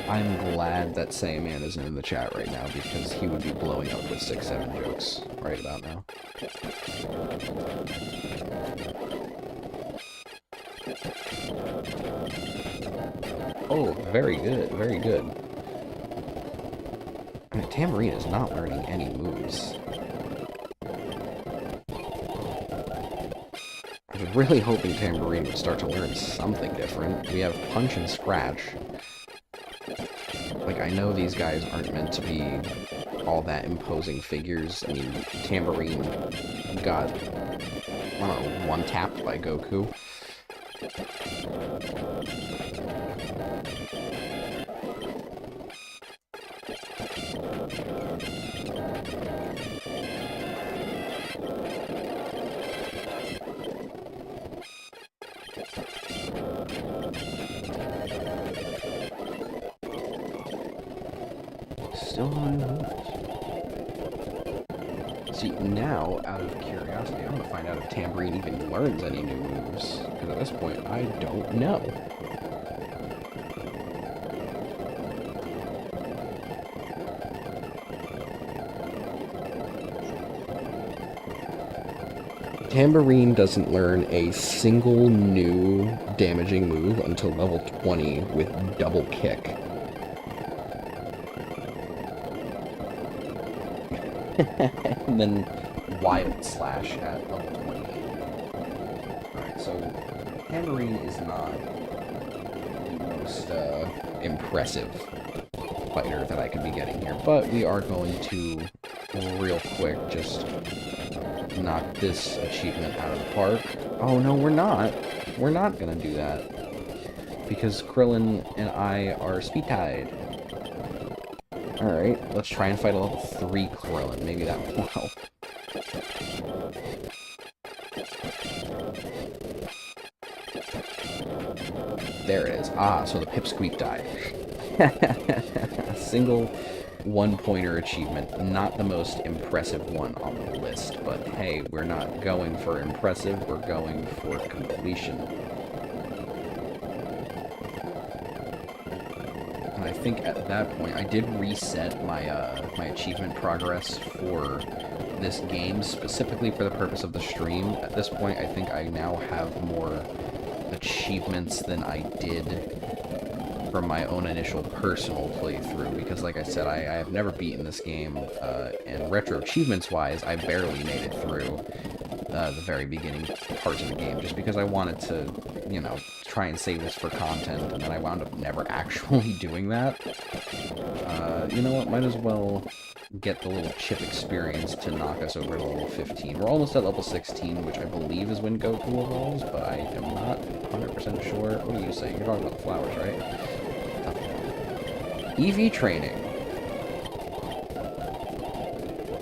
I'm glad that Sandman isn't in the chat right now, because he would be blowing up with 6-7 jokes right about now. Oh, very good, very good. I mean, Tambourine is not learning any moves. I was really hoping Tambourine would start to learn something different. We have Punch and Scratch. Like, I know these guys aren't meant to be all that imposing figures. I mean, Tambourine got, I don't know, one-tapped by Goku. Still not moves. See, now, out of curiosity, I'm gonna find out if Tambourine even learns any new moves. Because at this point, I don't know. Tambourine doesn't learn a single new damaging move until level 20 with double kick. And then Wild Slash at level 20. Alright, so Tambourine is not the most impressive fighter that I could be getting here, but we are going to, real quick, just knock this achievement out of the park. Oh, no, we're not. We're not gonna do that. Because Krillin and I are speed-tied. Alright, let's try and fight a level 3 Krillin. Maybe that will help. There it is. Ah, so the Pipsqueak died. A single one-pointer achievement. Not the most impressive one on the list, but hey, we're not going for impressive, we're going for completion. And I think at that point, I did reset my my achievement progress for this game, specifically for the purpose of the stream. At this point, I think I now have more achievements than I did from my own initial personal playthrough, because like I said, I have never beaten this game, and retro achievements-wise, I barely made it through the very beginning parts of the game, just because I wanted to, you know, try and save this for content, and then I wound up never actually doing that. You know what, might as well get the little chip experience to knock us over to level 15. We're almost at level 16, which I believe is when Goku evolves, but I am not 100% sure. What are you saying? You're talking about the flowers, right? EV training.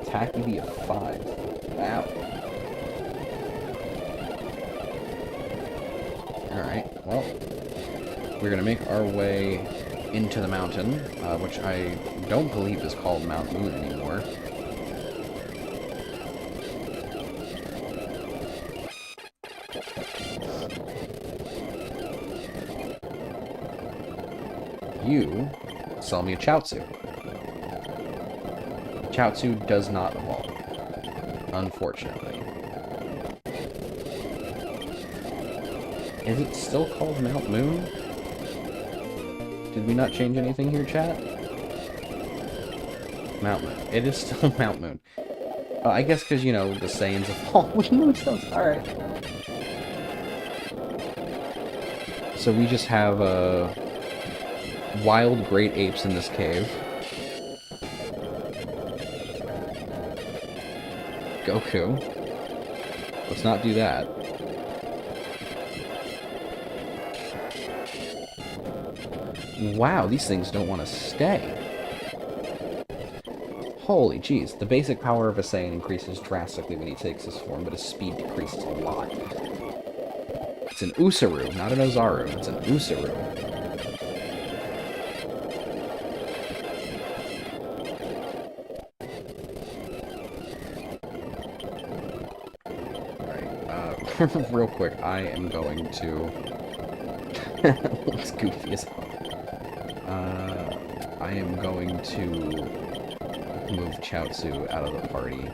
Attack EV of 5. Wow. Alright, well, we're going to make our way into the mountain, which I don't believe is called Mount Moon anymore. You sell me a Chaozu. Chaozu does not evolve, unfortunately. Is it still called Mount Moon? Did we not change anything here, chat? Mount Moon. It is still Mount Moon. I guess because, you know, the Saiyans evolve with moonstones. Alright. So we just have, wild great apes in this cave. Goku. Let's not do that. Wow, these things don't want to stay. Holy jeez. The basic power of a Saiyan increases drastically when he takes this form, but his speed decreases a lot. It's an Usaru, not an Ozaru. It's an Usaru. Alright, real quick, I am going to... looks goofy as hell. I am going to move Chaozu out of the party.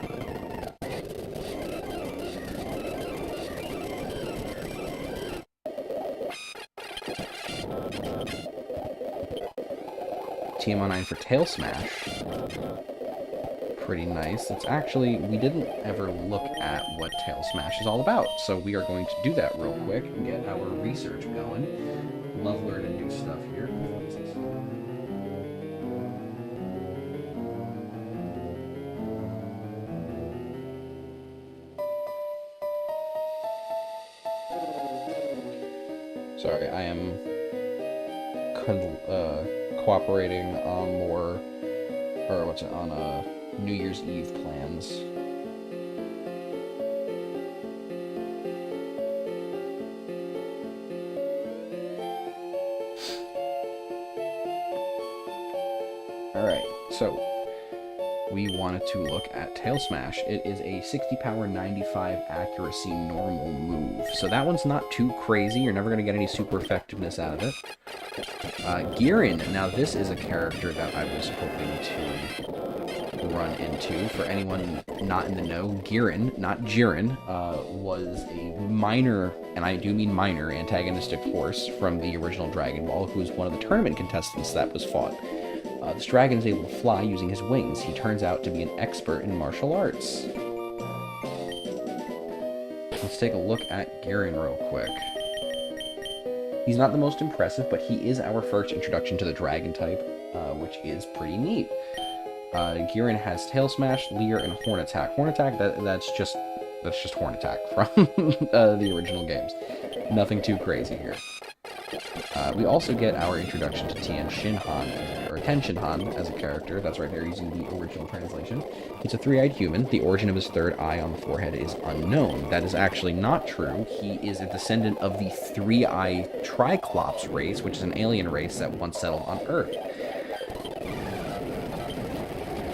TM09 for Tail Smash. Pretty nice. It's actually, we didn't ever look at what Tail Smash is all about, so we are going to do that real quick and get our research going. Love learning new stuff here. Sorry, I am cooperating on more, or what's it, on New Year's Eve plans. Alright, so we wanted to look at Tail Smash. It is a 60 power, 95 accuracy normal move. So that one's not too crazy. You're never going to get any super effectiveness out of it. Girin, now this is a character that I was hoping to run into. For anyone not in the know, Girin, not Jiren, was a minor, and I do mean minor, antagonistic force from the original Dragon Ball, who was one of the tournament contestants that was fought. This dragon is able to fly using his wings. He turns out to be an expert in martial arts. Let's take a look at Girin real quick. He's not the most impressive, but he is our first introduction to the dragon type, which is pretty neat. Girin has Tail Smash, Leer, and Horn Attack. Horn Attack, that's just Horn Attack from the original games. Nothing too crazy here. We also get our introduction to Ten Shinhan as a character. That's right there, using the original translation. He's a three-eyed human. The origin of his third eye on the forehead is unknown. That is actually not true. He is a descendant of the three-eye Triclops race, which is an alien race that once settled on Earth.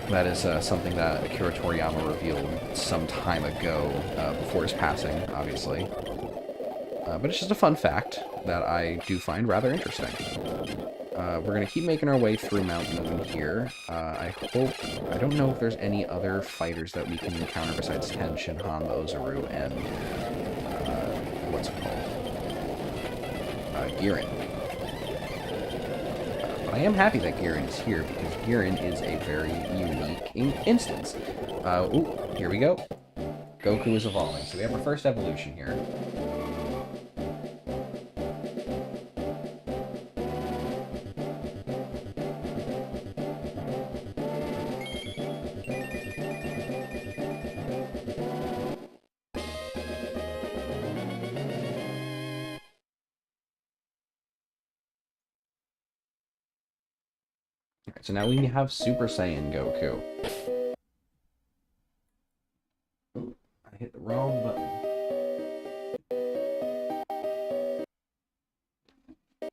That is something that Akira Toriyama revealed some time ago, before his passing, obviously. But it's just a fun fact that I do find rather interesting. We're going to keep making our way through Mount Moon here. I don't know if there's any other fighters that we can encounter besides Ten Shinhan, the Ozaru, and, what's it called? Girin. But I am happy that Girin is here, because Girin is a very unique instance. Ooh, here we go. Goku is evolving. So we have our first evolution here. So now we have Super Saiyan Goku. Ooh, I hit the wrong button.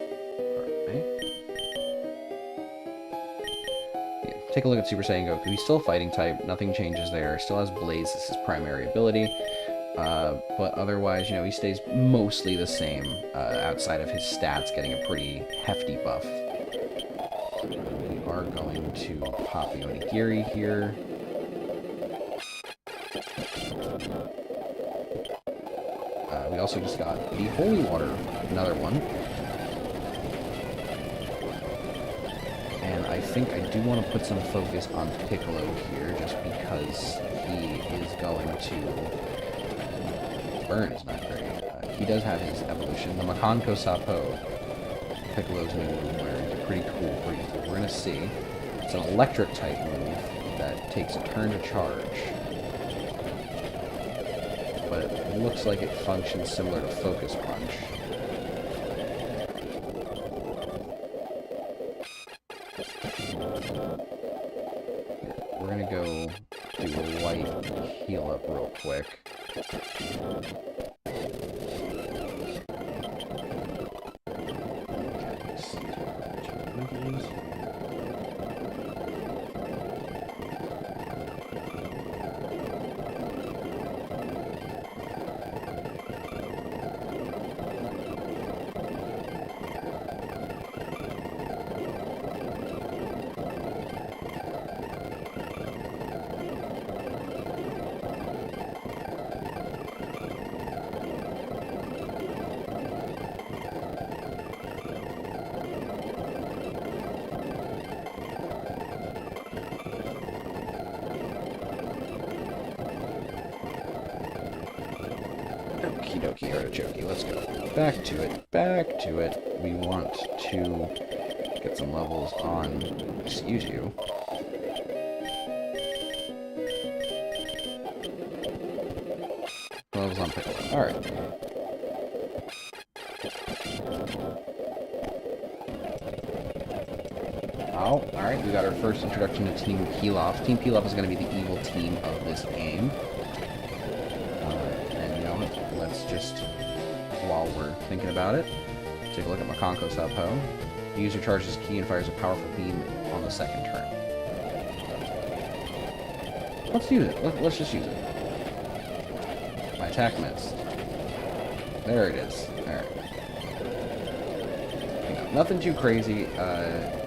Alright. Yeah, take a look at Super Saiyan Goku. He's still fighting type. Nothing changes there. Still has Blaze as his primary ability. But otherwise, you know, he stays mostly the same, outside of his stats getting a pretty hefty buff. Are going to pop the Onigiri here. We also just got the holy water, another one. And I think I do want to put some focus on Piccolo here, just because he is going to... Burn is not great. He does have his evolution. The Makanko Sapo, Piccolo's new move, where it's pretty cool. We're going to see. It's an electric type move that takes a turn to charge. But it looks like it functions similar to Focus Punch. We're going to go do a light heal up real quick. Okie dokie, artichoke, let's go. Back to it, back to it. We want to get some levels on, excuse you. Levels on Piccolo, alright. Oh, alright, we got our first introduction to Team Pilaf. Team Pilaf is going to be the evil team of this game. Let's just, while we're thinking about it, take a look at Makanko Sapo. The user charges key and fires a powerful beam on the second turn. Let's use it. Let's just use it. My attack missed. There it is. Alright. Nothing too crazy.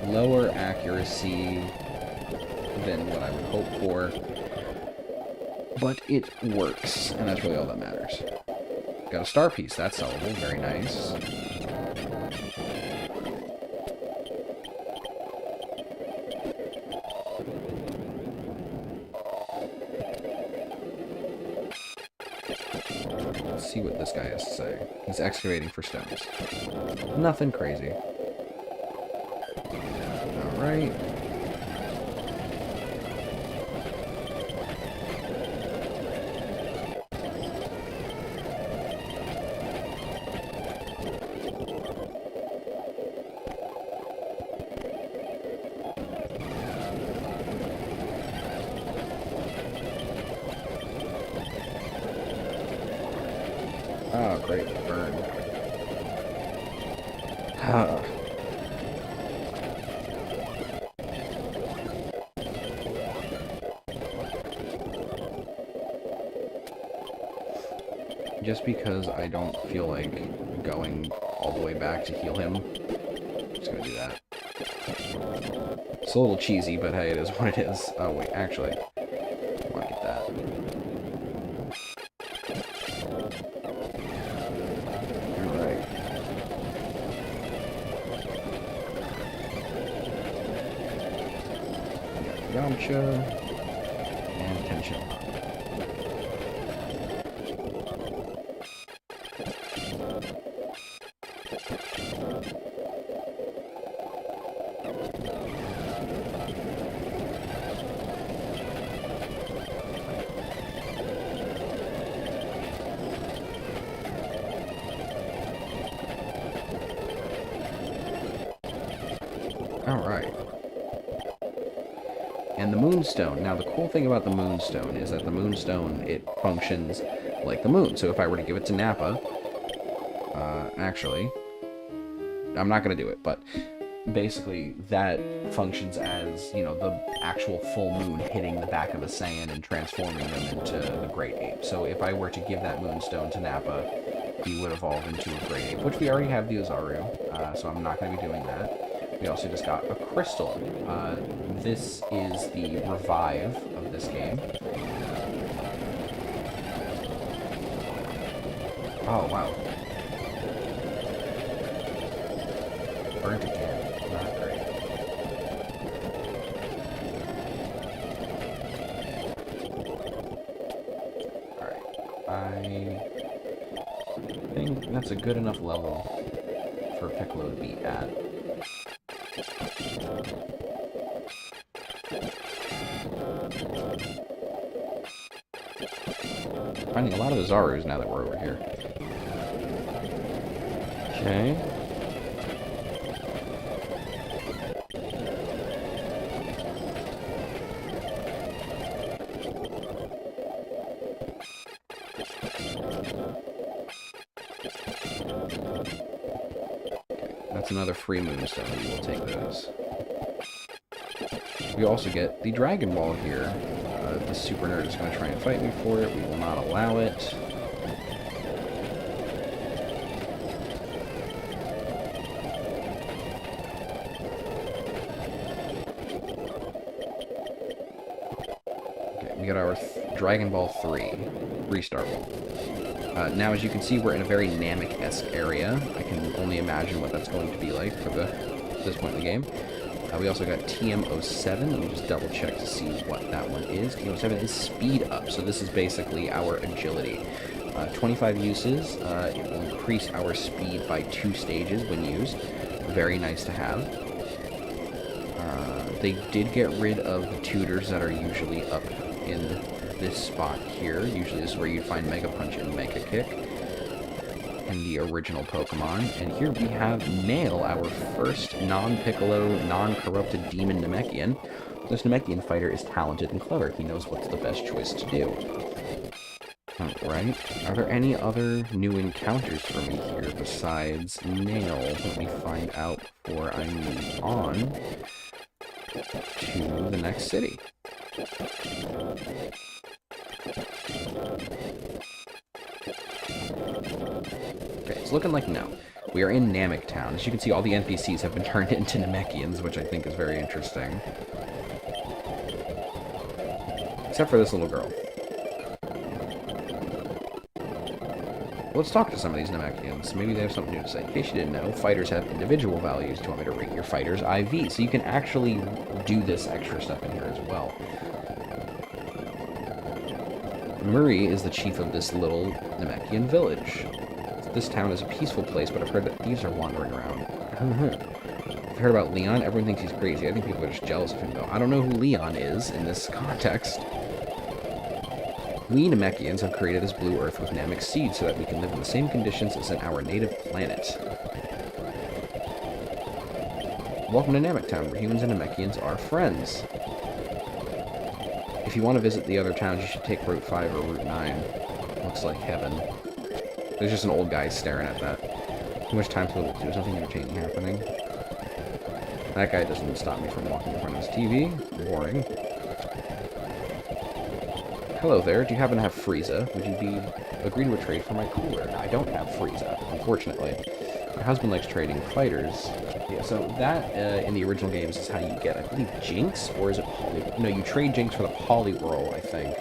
Lower accuracy than what I would hope for. But it works, and that's really all that matters. Got a star piece, that's sellable, very nice. Let's see what this guy has to say. He's excavating for stones. Nothing crazy. Alright. Oh, great. Burn. Just because I don't feel like going all the way back to heal him, I'm just gonna do that. It's a little cheesy, but hey, it is what it is. Oh, wait, actually, I want to get that. Yamcha and Tension. All right. And the Moonstone. Now, the cool thing about the Moonstone is that the Moonstone, it functions like the moon. So if I were to give it to Nappa, actually, I'm not going to do it, but basically that functions as, you know, the actual full moon hitting the back of a Saiyan and transforming them into the Great Ape. So if I were to give that Moonstone to Nappa, he would evolve into a Great Ape, which we already have the Ozaru, so I'm not going to be doing that. We also just got a crystal. This is the revive of this game. Oh, wow. Burnt again. Not great. Alright. I think that's a good enough level for Piccolo to be at. Finding a lot of the Zarus now that we're over here. Okay. That's another free moonstone. We will take those. We also get the Dragon Ball here. The Super Nerd is going to try and fight me for it. We will not allow it. Okay, we got our Dragon Ball 3 restart wall. Now, as you can see, we're in a very Namek-esque area. I can only imagine what that's going to be like for this point in the game. We also got TM07. Let me just double check to see what that one is. TM07 is speed up, so this is basically our agility. 25 uses. It will increase our speed by 2 stages when used. Very nice to have. They did get rid of the tutors that are usually up in this spot here. Usually this is where you'd find Mega Punch and Mega Kick in the original Pokemon. And here we have Nail, our first non-Piccolo, non-corrupted demon Namekian. This Namekian fighter is talented and clever. He knows what's the best choice to do. Alright. Are there any other new encounters for me here besides Nail? Let me find out before I move on to the next city. Okay, it's looking like no. We are in Namek Town. As you can see, all the NPCs have been turned into Namekians, which I think is very interesting. Except for this little girl. Let's talk to some of these Namekians. Maybe they have something new to say. In case you didn't know, fighters have individual values. Do you want me to rate your fighter's IV? So you can actually do this extra stuff in here as well. Murray is the chief of this little Namekian village. This town is a peaceful place, but I've heard that thieves are wandering around. I've heard about Leon. Everyone thinks he's crazy. I think people are just jealous of him, though. I don't know who Leon is in this context. We Namekians have created this blue earth with Namek seeds so that we can live in the same conditions as in our native planet. Welcome to Namek Town, where humans and Namekians are friends. If you want to visit the other towns, you should take Route 5 or Route 9. Looks like heaven. There's just an old guy staring at that. Too much time to look. There's nothing entertaining happening. That guy doesn't stop me from walking in front of his TV. Boring. Hello there. Do you happen to have Frieza? Would you agree to a trade for my cooler? I don't have Frieza, unfortunately. My husband likes trading fighters. Yeah, so that, in the original games, is how you get, I believe, Jinx? Or is it Poly... No, you trade Jinx for the Poliwhirl, I think.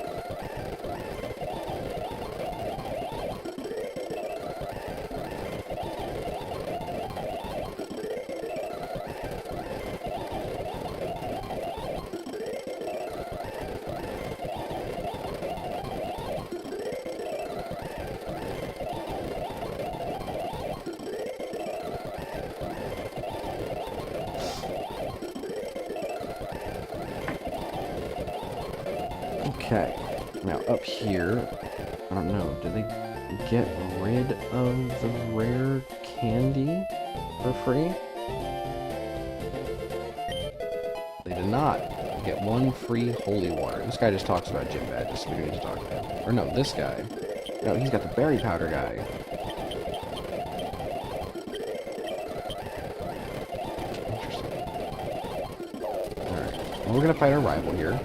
Okay, now up here, I don't know, did they get rid of the rare candy for free? They did not. You get one free holy water. This guy just talks about gym badges, so we don't need to talk to him. Or no, this guy. No, he's got the berry powder guy. Interesting. Alright, well, we're gonna fight our rival here.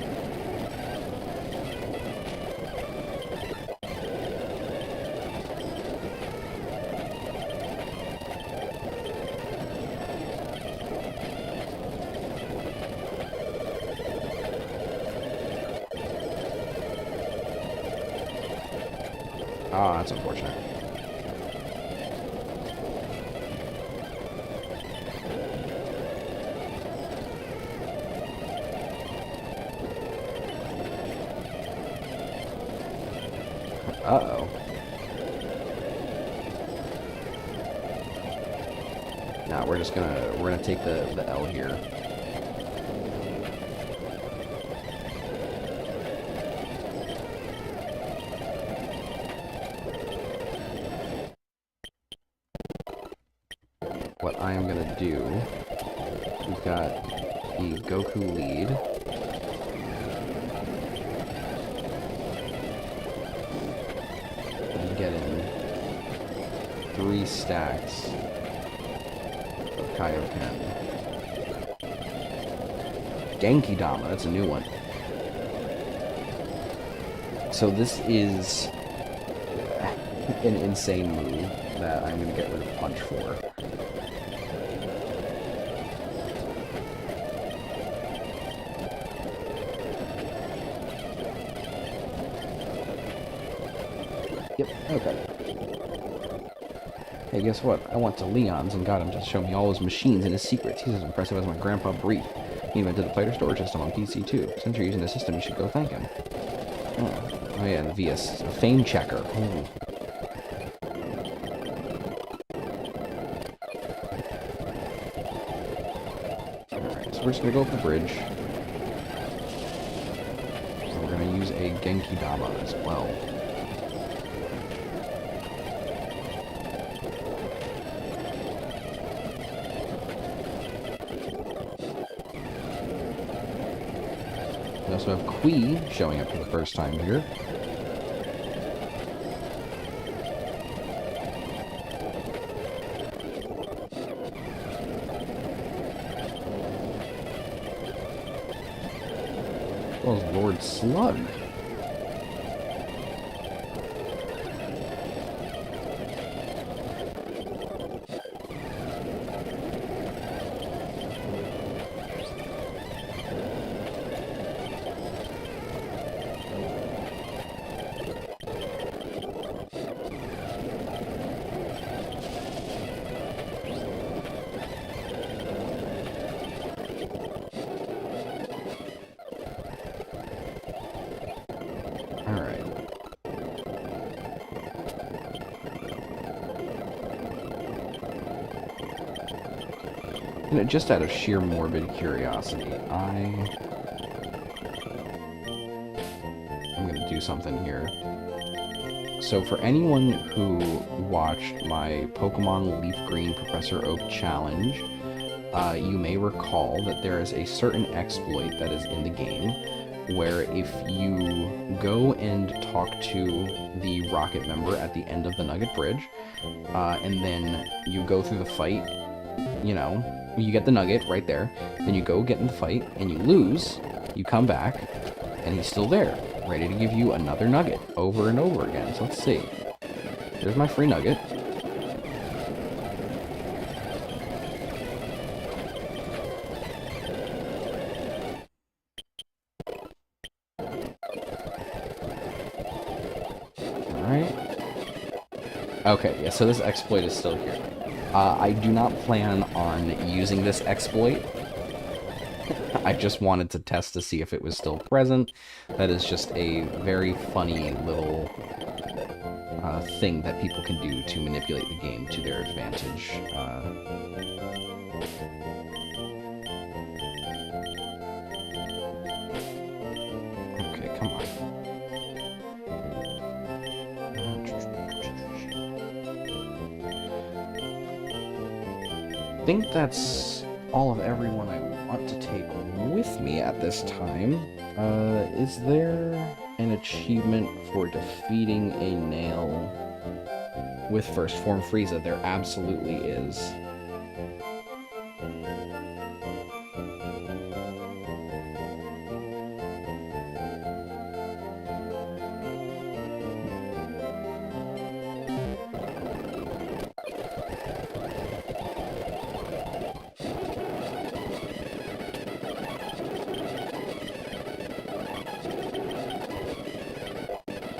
Ah, that's unfortunate. Uh-oh. Nah, we're gonna take the L here. What I am gonna do, we've got the Goku lead. We get in 3 stacks of Kaioken. Genki Dama, that's a new one. So this is an insane move that I'm gonna get rid of Punch for. Yep, okay. Hey, guess what? I went to Leon's and got him to show me all his machines and his secrets. He's as impressive as my grandpa Brief. He invented the player storage system on PC too. Since you're using the system, you should go thank him. Oh yeah, and via Fame Checker. Ooh. Alright, so we're just gonna go up the bridge. And we're gonna use a Genki Dama as well. We also have Kui showing up for the first time here. Well, Lord Slug. Alright. You know, just out of sheer morbid curiosity, I'm gonna do something here. So for anyone who watched my Pokemon Leaf Green Professor Oak challenge, you may recall that there is a certain exploit that is in the game where if you go and talk to the Rocket member at the end of the Nugget Bridge, and then you go through the fight, you know, you get the Nugget right there, then you go get in the fight, and you lose, you come back, and he's still there, ready to give you another Nugget over and over again. So let's see. There's my free Nugget. Okay, yeah, so this exploit is still here. I do not plan on using this exploit. I just wanted to test to see if it was still present. That is just a very funny little thing that people can do to manipulate the game to their advantage. Okay, come on. I think that's all of everyone I want to take with me at this time. Is there an achievement for defeating a nail with First Form Frieza? There absolutely is.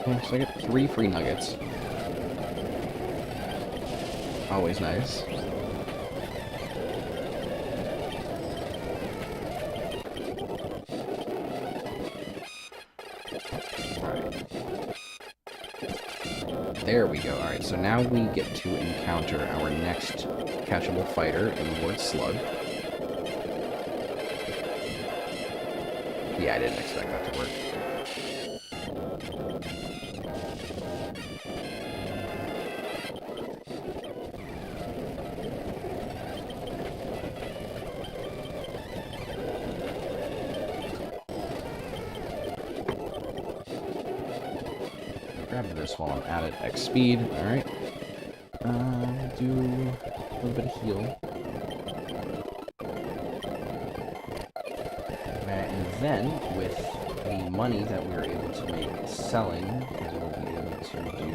Yeah, so I get 3 free nuggets. Always nice. Alright. There we go. Alright, so now we get to encounter our next catchable fighter in Lord Slug. Yeah, I didn't expect that to work. Grab this while I'm at it. X speed. Alright. Do a little bit of heal. And then, with the money that we were able to make selling, because we'll be able to do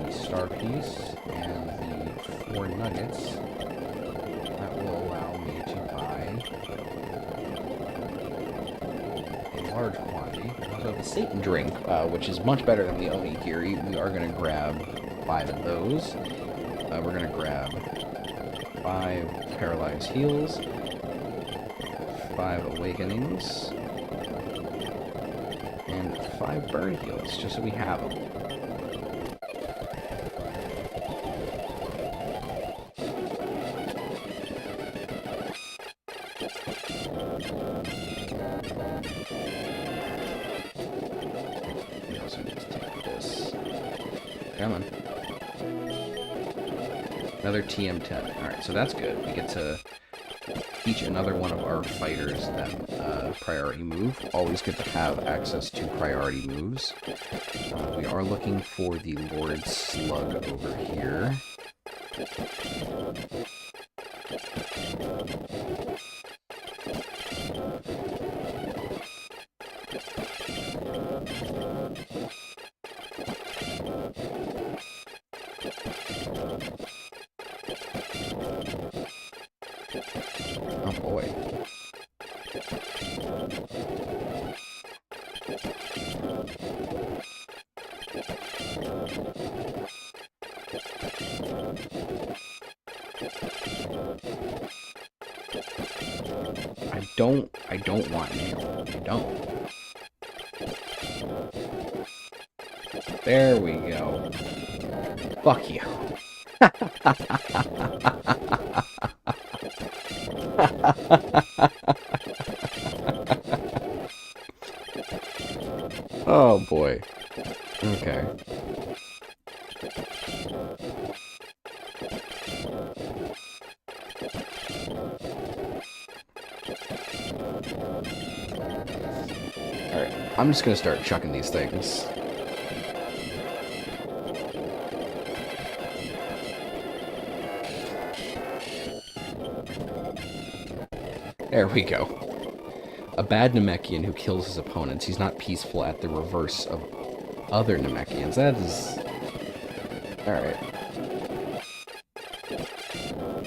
the star piece and the 4 nuggets, that will allow me to buy a large quantity. So the Satan drink, which is much better than the onigiri, we are going to grab 5 of those. We're going to grab 5 paralyzed heals, 5 awakenings, and 5 burn heals, just so we have them. We also need to take this. Come on. Another TM10. Alright, so that's good. We get to teach another one of our fighters that priority move. Always good to have access to priority moves. We are looking for the Lord Slug over here. Oh boy. I don't want nail. I don't. There we go. Fuck you. Oh boy. Okay. Alright, I'm just gonna start chucking these things. There we go. A bad Namekian who kills his opponents. He's not peaceful at the reverse of other Namekians. That is... Alright.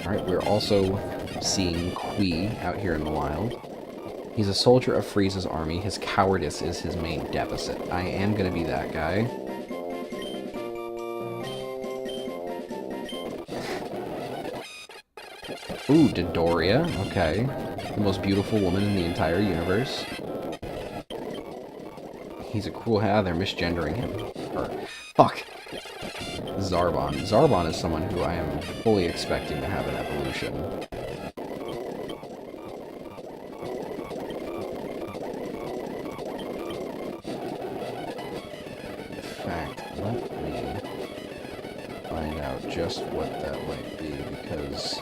Alright, we're also seeing Kui out here in the wild. He's a soldier of Frieza's army. His cowardice is his main deficit. I am gonna be that guy. Ooh, Dodoria. Okay. The most beautiful woman in the entire universe. He's a cruel... they're misgendering him. Or, fuck! Zarbon. Zarbon is someone who I am fully expecting to have an evolution. In fact, let me find out just what that might be, because...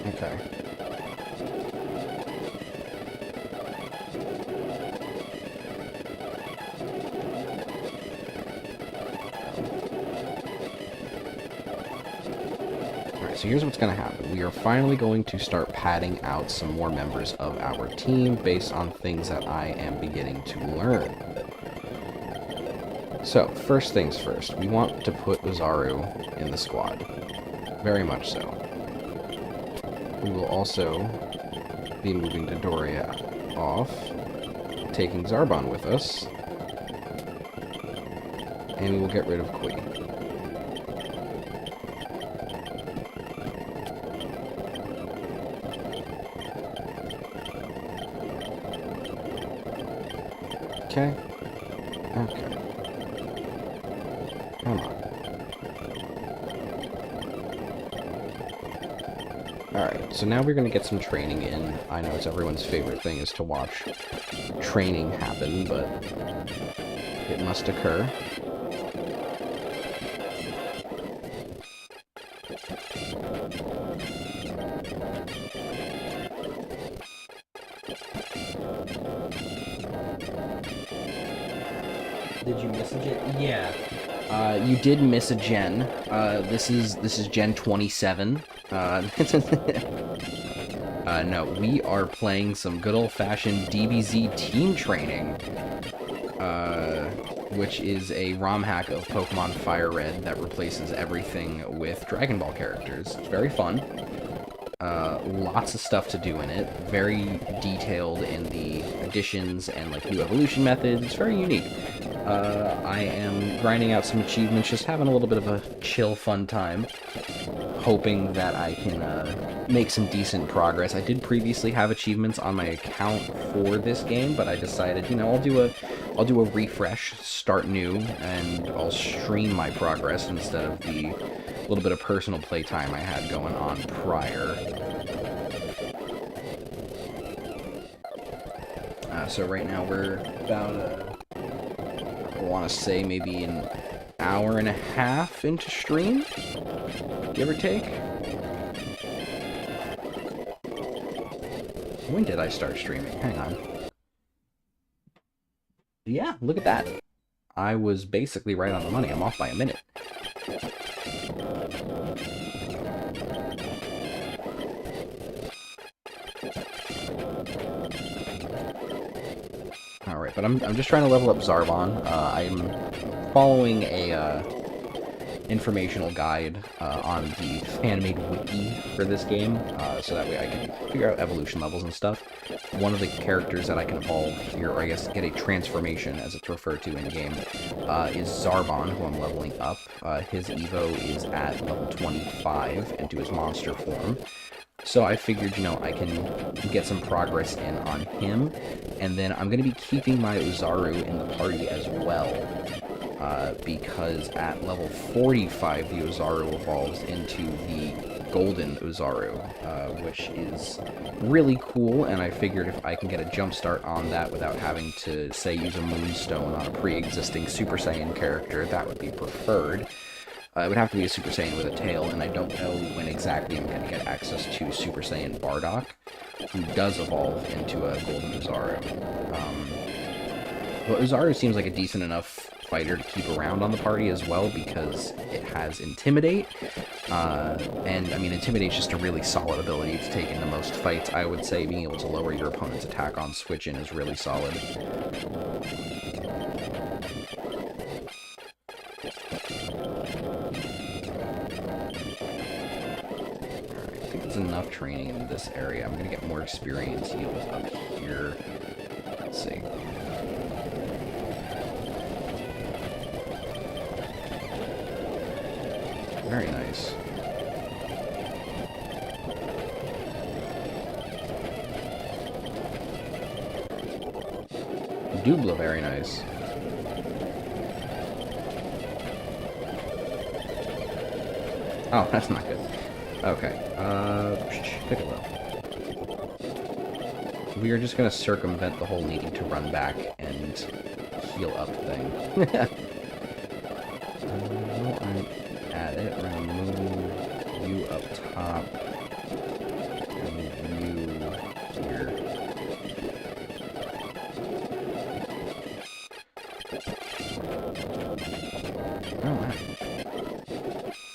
Okay. Alright, so here's what's going to happen. We are finally going to start padding out some more members of our team based on things that I am beginning to learn. So, first things first, we want to put Uzaru in the squad. Very much so. we will also be moving Dodoria off, taking Zarbon with us, and we will get rid of Kui. Okay. Okay. Come on. Alright, so now we're going to get some training in. I know it's everyone's favorite thing is to watch training happen, but it must occur. Did you message it? Yeah. You did miss a gen. This is gen 27. No, we are playing some good old-fashioned DBZ Team Training, which is a ROM hack of Pokemon Fire Red that replaces everything with Dragon Ball characters. It's very fun. Lots of stuff to do in it. Very detailed in the additions and like new evolution methods. It's very unique. I am grinding out some achievements, just having a little bit of a chill, fun time. Hoping that I can make some decent progress. I did previously have achievements on my account for this game, but I decided, you know, I'll do a refresh, start new, and I'll stream my progress instead of the little bit of personal playtime I had going on prior. So right now we're about, I want to say maybe an hour and a half into stream, give or take. When did I start streaming? Hang on. Yeah, look at that. I was basically right on the money. I'm off by a minute. Alright, but I'm just trying to level up Zarbon. I'm following a informational guide on the fan-made wiki for this game, so that way I can figure out evolution levels and stuff. One of the characters that I can evolve here, or I guess get a transformation, as it's referred to in-game, is Zarbon, who I'm leveling up. His Evo is at level 25 into his monster form. So I figured, you know, I can get some progress in on him, and then I'm going to be keeping my Uzaru in the party as well, because at level 45 the Uzaru evolves into the Golden Uzaru, which is really cool, and I figured if I can get a jump start on that without having to, say, use a Moonstone on a pre-existing Super Saiyan character, that would be preferred. It would have to be a Super Saiyan with a tail, and I don't know when exactly I'm going to get access to Super Saiyan Bardock, who does evolve into a Golden Uzaru. But Uzaru seems like a decent enough fighter to keep around on the party as well, because it has Intimidate, and I mean, Intimidate is just a really solid ability to take into most fights. I would say being able to lower your opponent's attack on switch-in is really solid. Enough training in this area. I'm gonna get more experience heals up here. Let's see. Very nice. Dubla, very nice. Oh, that's not good. Okay, Piccolo. We are just gonna circumvent the whole needing to run back and heal up thing. While I'm at it, we're gonna move you up top, and you here. Oh, wow.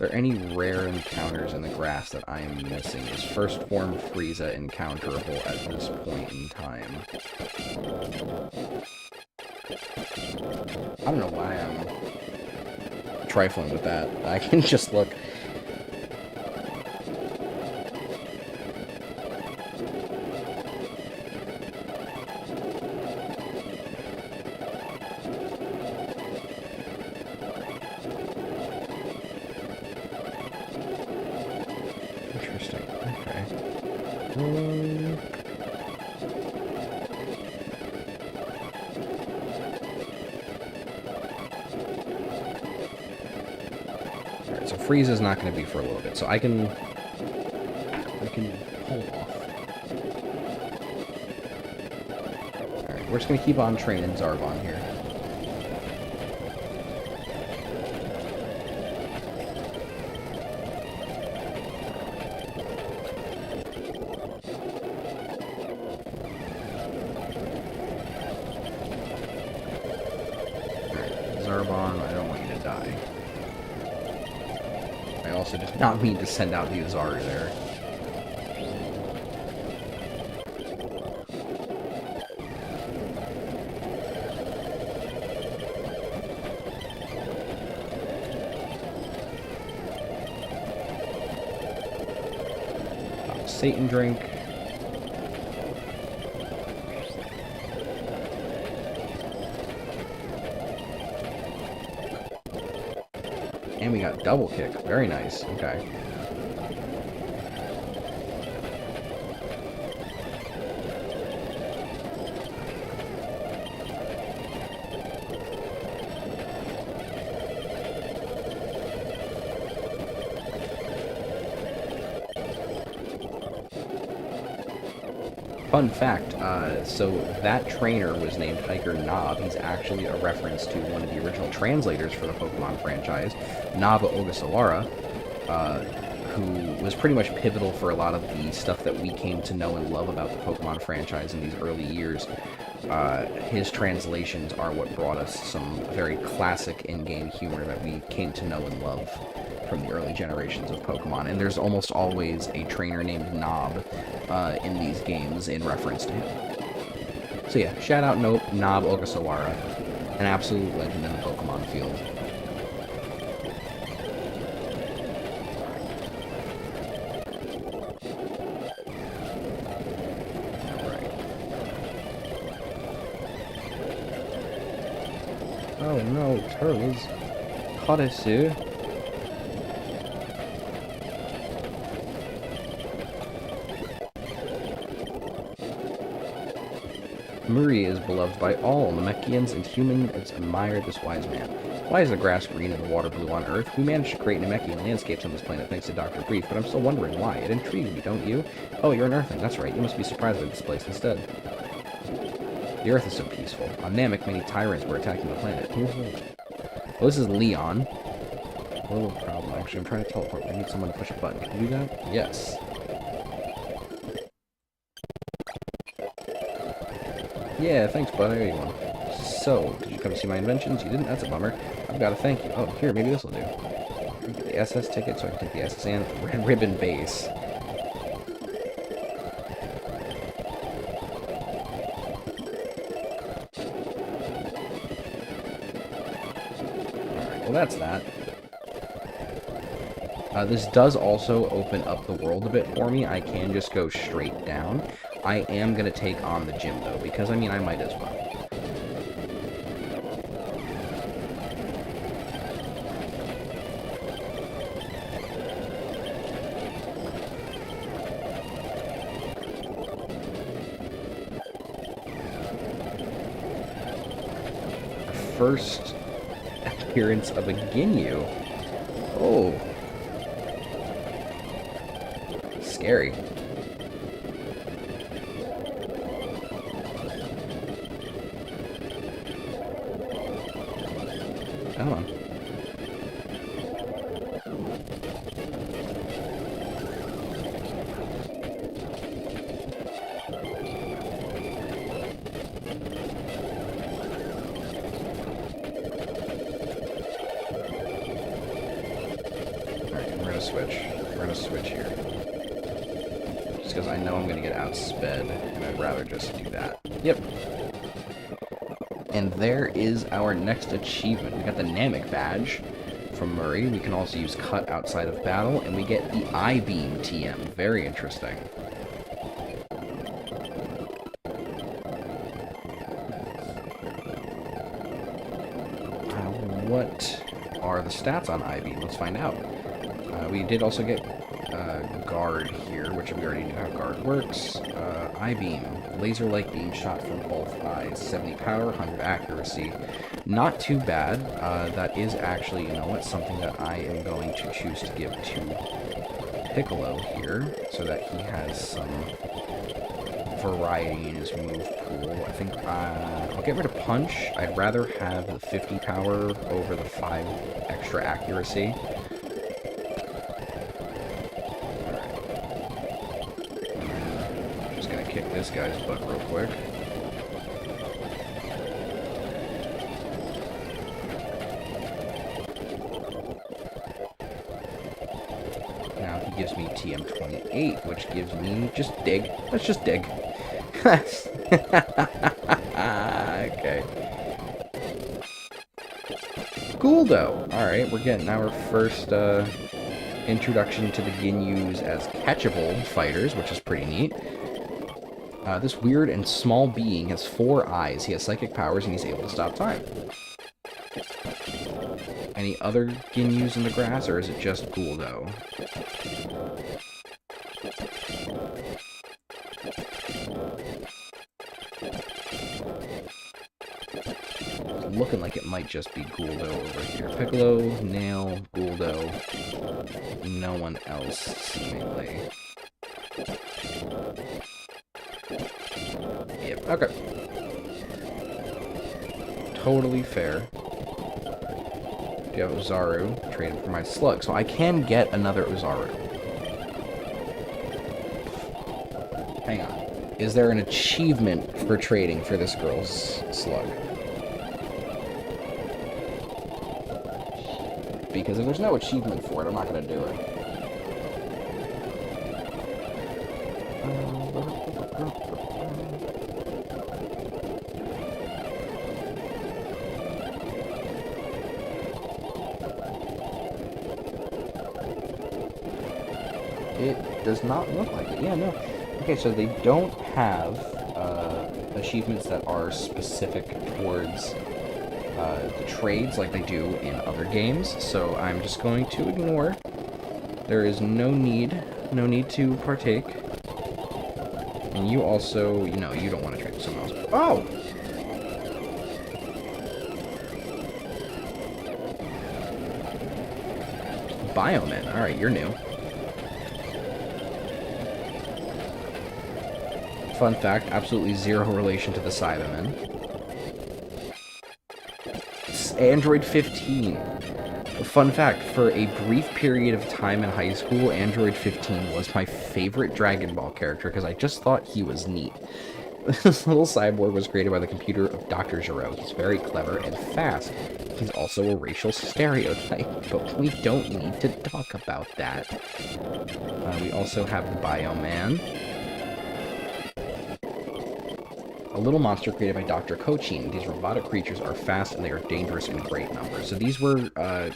Are there any rare encounters in the grass that I am missing? Is First Form Frieza encounterable at this point in time? I don't know why I'm trifling with that. I can just look. freeze is not going to be for a little bit, so I can hold off. Alright, we're just going to keep on training Zarbon here. Zarbon, I don't want you to die. I also did not mean to send out the Azari there. Satan drink. And we got double kick. Very nice. Okay. Fun fact, so that trainer was named Hiker Nob. He's actually a reference to one of the original translators for the Pokemon franchise, Nob Ogasawara, who was pretty much pivotal for a lot of the stuff that we came to know and love about the Pokemon franchise in these early years. His translations are what brought us some very classic in-game humor that we came to know and love from the early generations of Pokemon, and there's almost always a trainer named Nob in these games in reference to him. So yeah, shout out Nob Ogasawara, an absolute legend in the Pokemon field. Alright. Oh no, turtles. Hodesu. Murray is beloved by all. Namekians and humans admire this wise man. Why is the grass green and the water blue on Earth? We managed to create Namekian landscapes on this planet thanks to Dr. Brief, but I'm still wondering why. It intrigues me, don't you? Oh, you're an Earthling. That's right. You must be surprised by this place instead. The Earth is so peaceful. On Namek, many tyrants were attacking the planet. Well, this is Leon. A little problem, actually. I'm trying to teleport. I need someone to push a button. Can you do that? Yes. Yeah, thanks, bud. There you go. So, did you come to see my inventions? You didn't? That's a bummer. I've got to thank you. Oh, here, maybe this will do. Get the SS ticket so I can take the SS and Red Ribbon base. Alright, well that's that. This does also open up the world a bit for me. I can just go straight down. I am going to take on the gym, though, because, I mean, I might as well. First appearance of a Ginyu. Oh. Scary. Come on. Alright, we're gonna switch. We're gonna switch here. Just because I know I'm gonna get outsped, and I'd rather just do that. Yep. And there is our next achievement. We got the Namek badge from Murray. We can also use Cut outside of battle, and we get the I-Beam TM. Very interesting. What are the stats on I-Beam? Let's find out. We did also get guard here, which we already know how guard works. I-beam, laser-like beam shot from both eyes, 70 power, 100 accuracy. Not too bad. That is actually, you know what, something that I am going to choose to give to Piccolo here, so that he has some variety in his move pool. I think I'll get rid of punch. I'd rather have the 50 power over the 5 extra accuracy. Just gonna kick this guy's butt real quick. Now he gives me TM28, which gives me just dig. Let's just dig. Okay. Guldo. Alright, we're getting our first introduction to the Ginyus as catchable fighters, which is pretty neat. This weird and small being has 4 eyes. He has psychic powers and he's able to stop time. Any other Ginyus in the grass, or is it just Guldo? Looking like it might just be Guldo over here. Piccolo, Nail, Guldo. No one else, seemingly. Yep, okay. Totally fair. You have Ozaru, traded for my slug. So I can get another Ozaru. Hang on. Is there an achievement for trading for this girl's slug? Because if there's no achievement for it, I'm not going to do it. It does not look like it. Yeah, no. Okay, so they don't have achievements that are specific towards the trades like they do in other games, so I'm just going to ignore. There is no need to partake. And you also, you know, you don't want to trade with someone else. Oh! Bioman. Alright, you're new. Fun fact, absolutely zero relation to the Cybermen. Android 15. Fun fact, for a brief period of time in high school, Android 15 was my favorite Dragon Ball character because I just thought he was neat. This little cyborg was created by the computer of Dr. Gero. He's very clever and fast. He's also a racial stereotype, but we don't need to talk about that. We also have the Bioman. A little monster created by Dr. Cochin. These robotic creatures are fast and they are dangerous in great numbers. So these were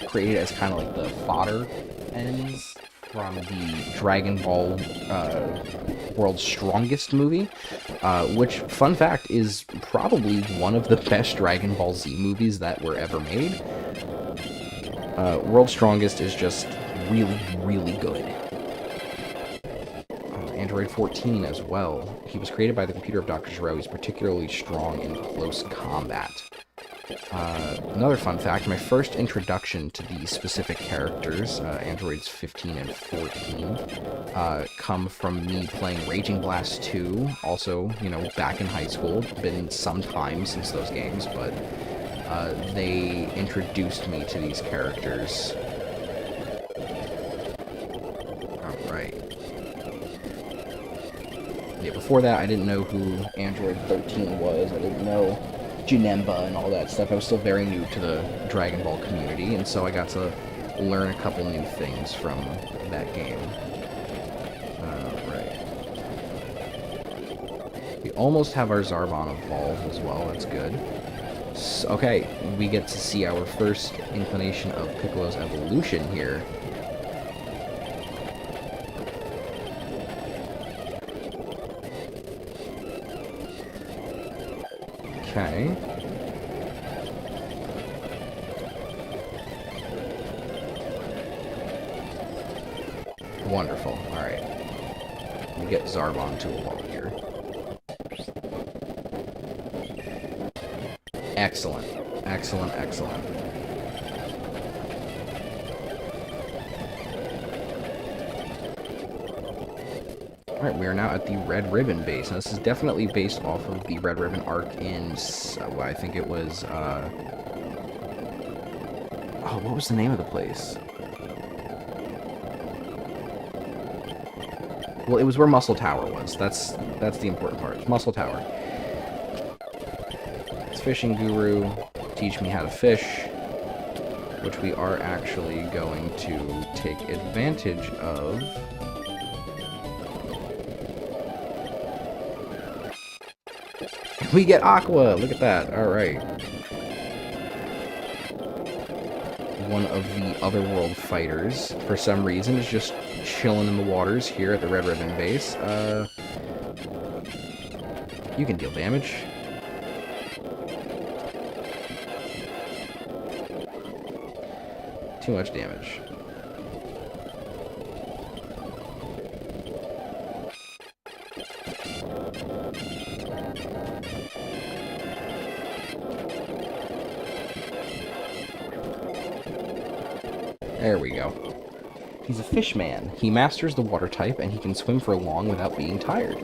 created as kind of like the fodder enemies from the Dragon Ball World's Strongest movie, which, fun fact, is probably one of the best Dragon Ball Z movies that were ever made. World's Strongest is just really, really good. Android 14 as well. He was created by the computer of Dr. Gero. He's particularly strong in close combat. Another fun fact, my first introduction to these specific characters, Androids 15 and 14, come from me playing Raging Blast 2, also, you know, back in high school. Been some time since those games, but they introduced me to these characters. Alright. Yeah, before that, I didn't know who Android 13 was. I didn't know Janemba and all that stuff. I was still very new to the Dragon Ball community, and so I got to learn a couple new things from that game. Right. We almost have our Zarbon evolved as well. That's good. So, okay, we get to see our first inclination of Piccolo's evolution here. Okay. Wonderful. Alright. get Zarbon to a wall here. Excellent. Excellent, excellent. Alright, we are now at the Red Ribbon base. Now, this is definitely based off of the Red Ribbon arc in, well, I think it was, oh, what was the name of the place? Well, it was where Muscle Tower was. That's the important part. Muscle Tower. It's Fishing Guru. Teach me how to fish. Which we are actually going to take advantage of. We get Aqua! Look at that. Alright. One of the Otherworld fighters, for some reason, is just chilling in the waters here at the Red Ribbon base. You can deal damage. Too much damage. There we go. He's a fish man. He masters the water type, and he can swim for long without being tired.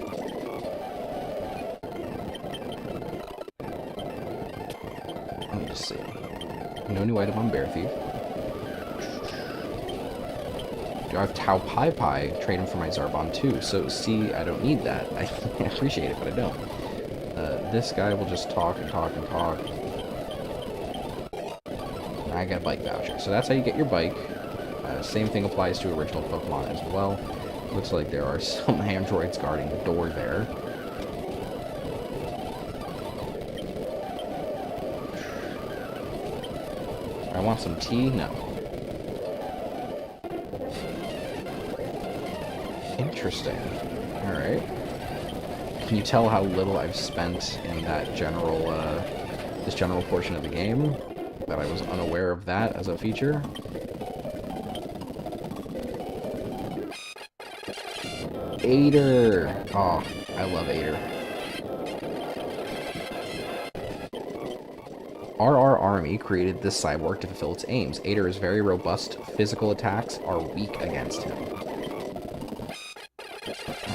Let me just see. No new item on Bear Thief. Do I have Tau Pai Pai? Trade him for my Zarbon too. So, see, I don't need that. I appreciate it, but I don't. This guy will just talk and talk and talk. I got a bike voucher. So that's how you get your bike. Same thing applies to original Pokemon as well. Looks like there are some androids guarding the door there. I want some tea? No. Interesting. Alright. Can you tell how little I've spent in that general, this general portion of the game? That I was unaware of that as a feature? Aider! Oh, I love Aider. RR Army created this cyborg to fulfill its aims. Aider is very robust. Physical attacks are weak against him.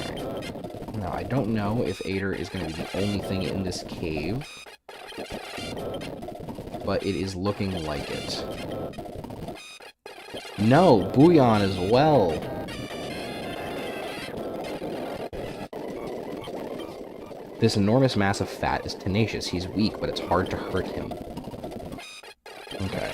Right. Now, I don't know if Aider is going to be the only thing in this cave, but it is looking like it. No! Bouillon as well! This enormous mass of fat is tenacious. He's weak, but it's hard to hurt him. Okay.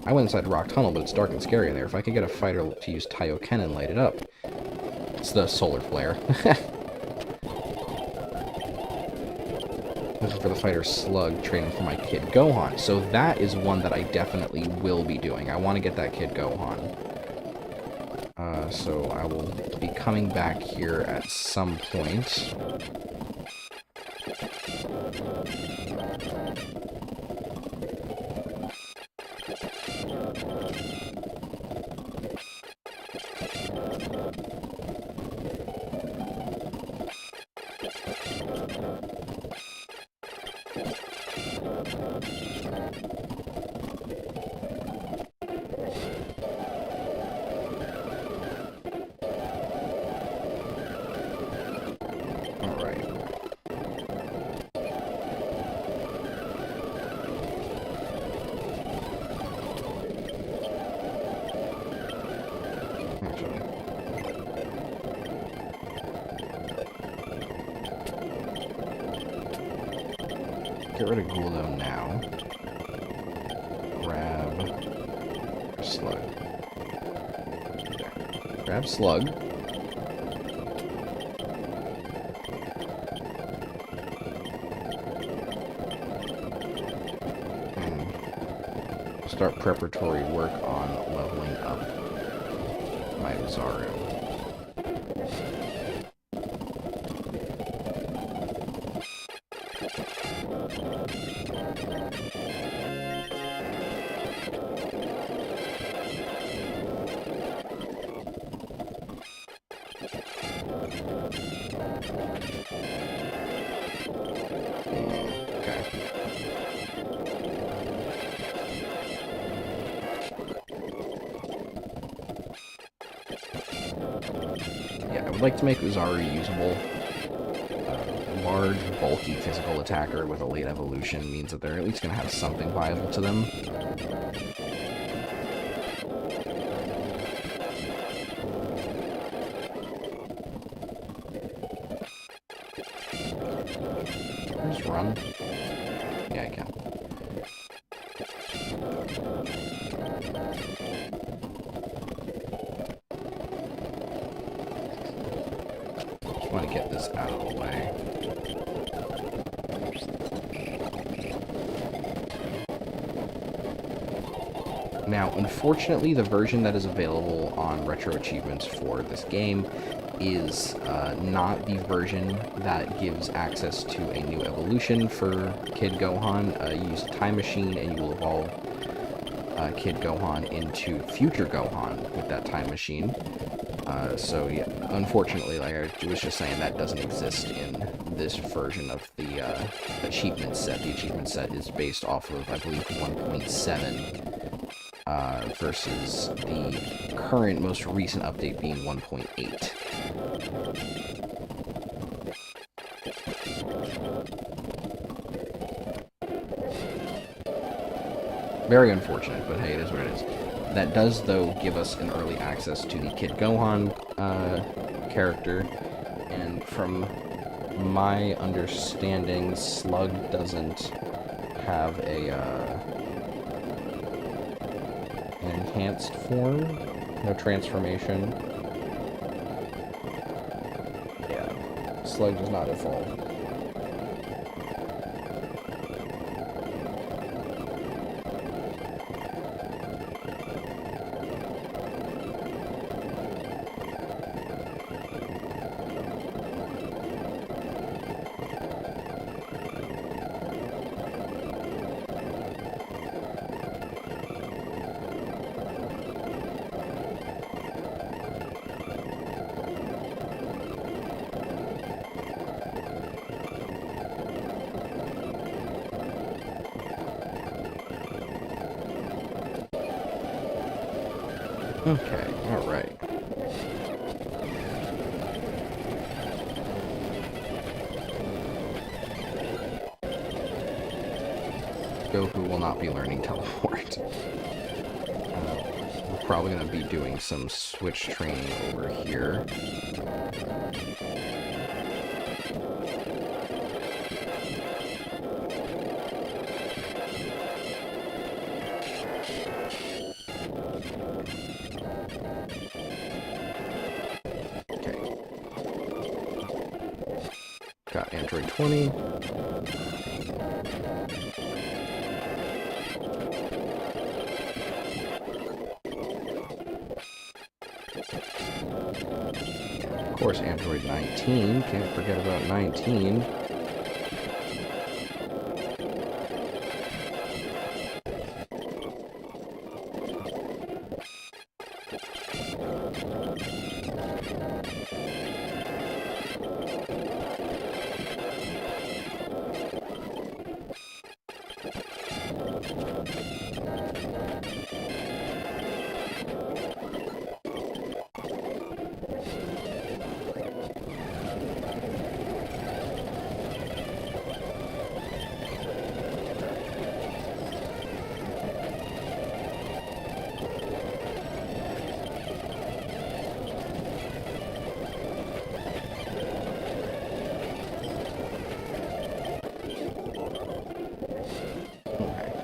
I went inside the rock tunnel, but it's dark and scary in there. If I could get a fighter to use Taioken and light it up. It's the solar flare. Looking for the fighter Slug, training for my kid Gohan. So that is one that I definitely will be doing. I want to get that kid Gohan. So I will be coming back here at some point. Get rid of Guldo now. Grab Slug. Okay. Grab Slug. And start preparatory work on leveling up my Zaru. Yeah, I would like to make Uzaru usable. Large, bulky physical attacker with a late evolution means that they're at least going to have something viable to them. Just run. Yeah, I can. Just want to get this out of the way. Now, unfortunately, the version that is available on Retro Achievements for this game is not the version that gives access to a new evolution for Kid Gohan. You use a time machine and you will evolve Kid Gohan into future Gohan with that time machine. So yeah, unfortunately, like I was just saying, that doesn't exist in this version of the achievement set. The achievement set is based off of, I believe, 1.7. Versus the current, most recent update being 1.8. Very unfortunate, but hey, it is what it is. That does, though, give us an early access to the Kid Gohan character, and from my understanding, Slug doesn't have an enhanced form, no transformation. Yeah, Slug does not evolve. Okay, alright. Goku will not be learning teleport. We're probably going to be doing some switch training over here. Got Android 20. Of course, Android 19. Can't forget about 19.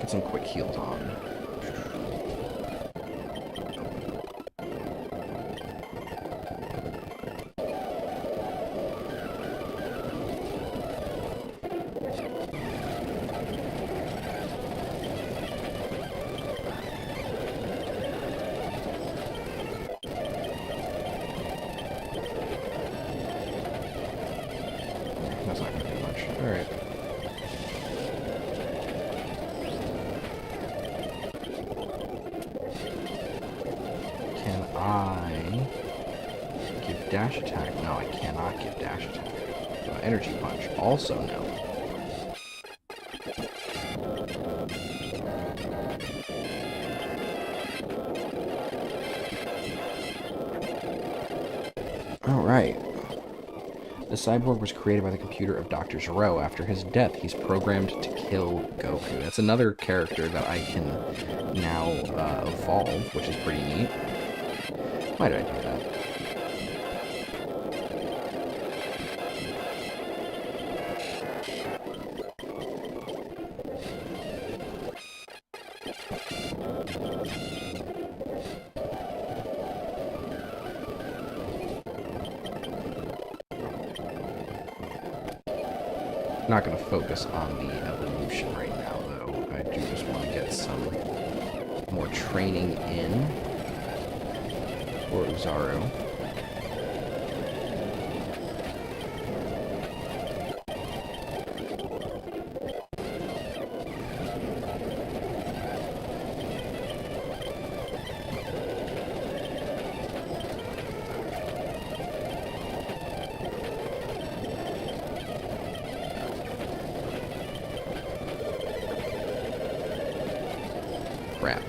Some quick heals on. That's not gonna do much. Alright. I give dash attack? No, I cannot give dash attack. Energy punch? Also no. Alright. The cyborg was created by the computer of Dr. Gero. After his death, he's programmed to kill Goku. That's another character that I can now evolve, which is pretty neat. Why did I do that? Not going to focus on the evolution right now, though. I do just want to get some more training in for Uzaru. Crap.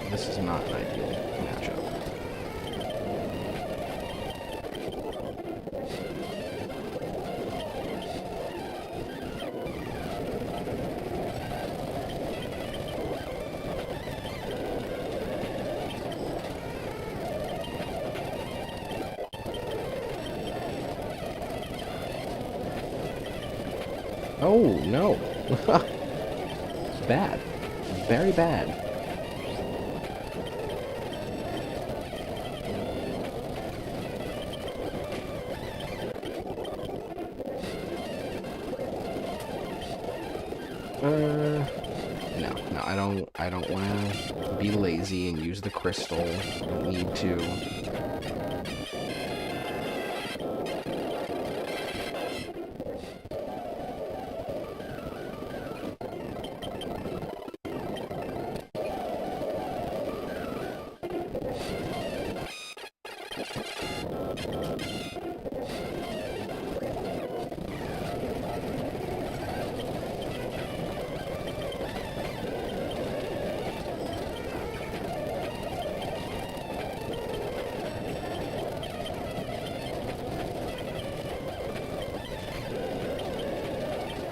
This is not an ideal matchup. Oh, no. It's bad. Very bad. No, I don't want to be lazy and use the crystal. I don't need to.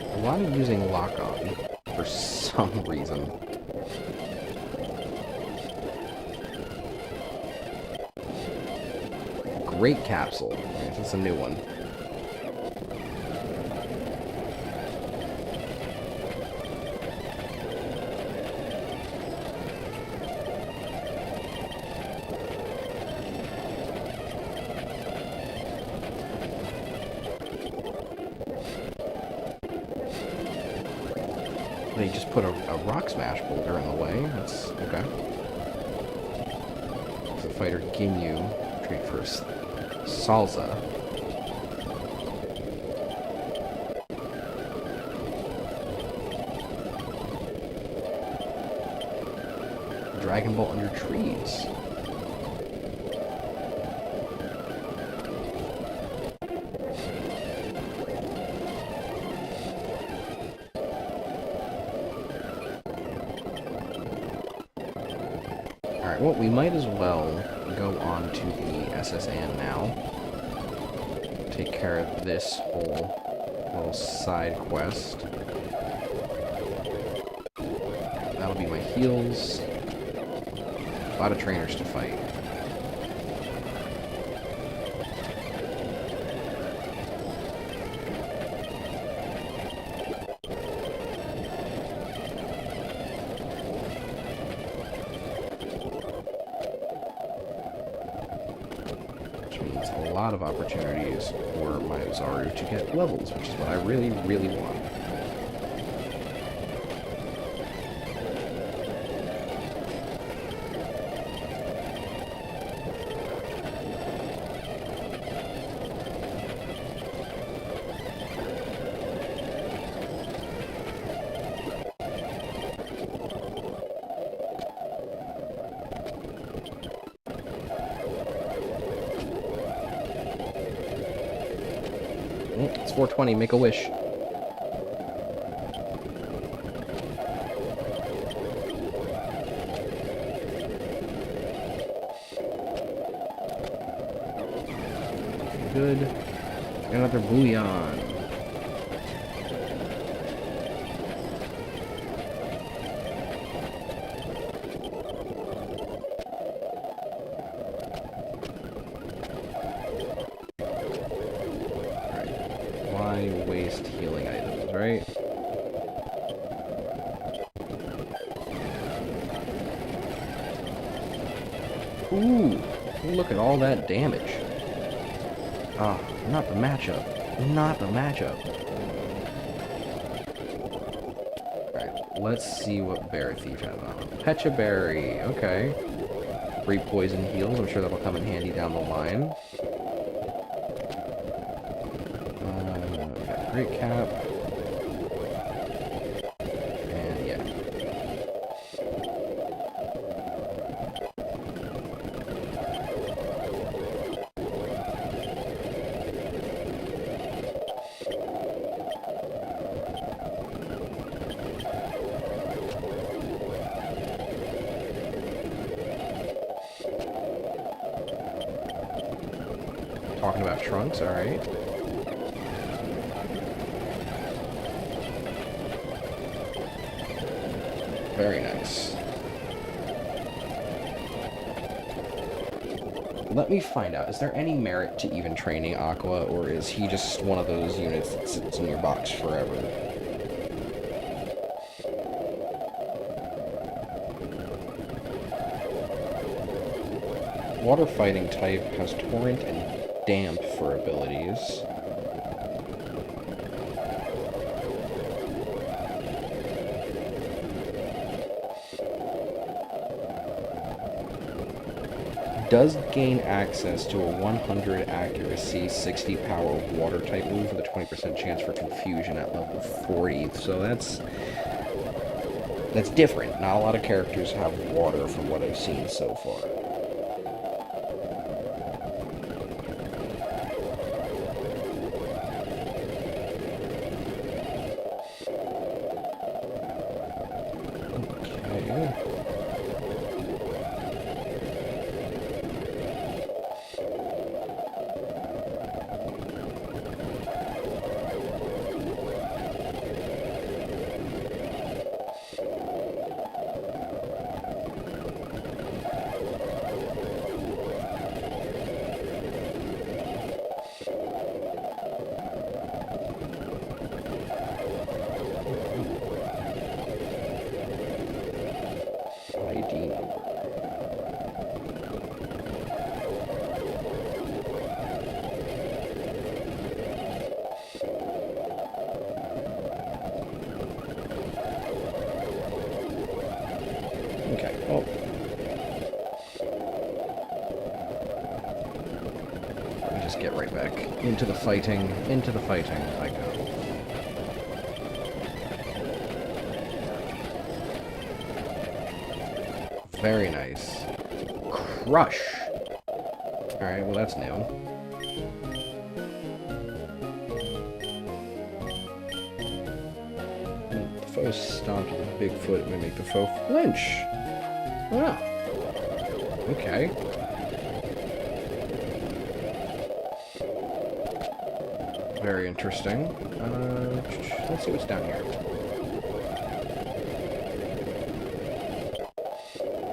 A lot of using lock-on for some reason. Great capsule. It's a new one. They just put a rock smash boulder in the way. That's okay. The fighter Ginyu trade for Salsa. Dragon Ball under trees. Alright, well, we might as well go on to the SSN now. Take care of this whole little side quest. That'll be my heals. A lot of trainers to fight. A lot of opportunities for my Uzaru to get levels, which is what I really, really want. 420, make a wish. Good. Another bouillon. Why waste healing items, right? Ooh, look at all that damage. Ah, not the matchup. Not the matchup. Alright, let's see what Bear Thief has on. Pecha Berry, okay. Free poison heals, I'm sure that'll come in handy down the line. Got Great Cap. And yeah. Talking about trunks, alright. Very nice. Let me find out, is there any merit to even training Aqua, or is he just one of those units that sits in your box forever? Water fighting type has Torrent and Damp for abilities. Does gain access to a 100 accuracy, 60 power water type move with a 20% chance for confusion at level 40. So that's different. Not a lot of characters have water from what I've seen so far. ID number. Okay, oh. Let me just get right back into the fighting I go. Very nice. Crush! Alright, well that's new. When the foe stomped with a big foot, it may make the foe flinch. Ah. Okay. Very interesting. Let's see what's down here.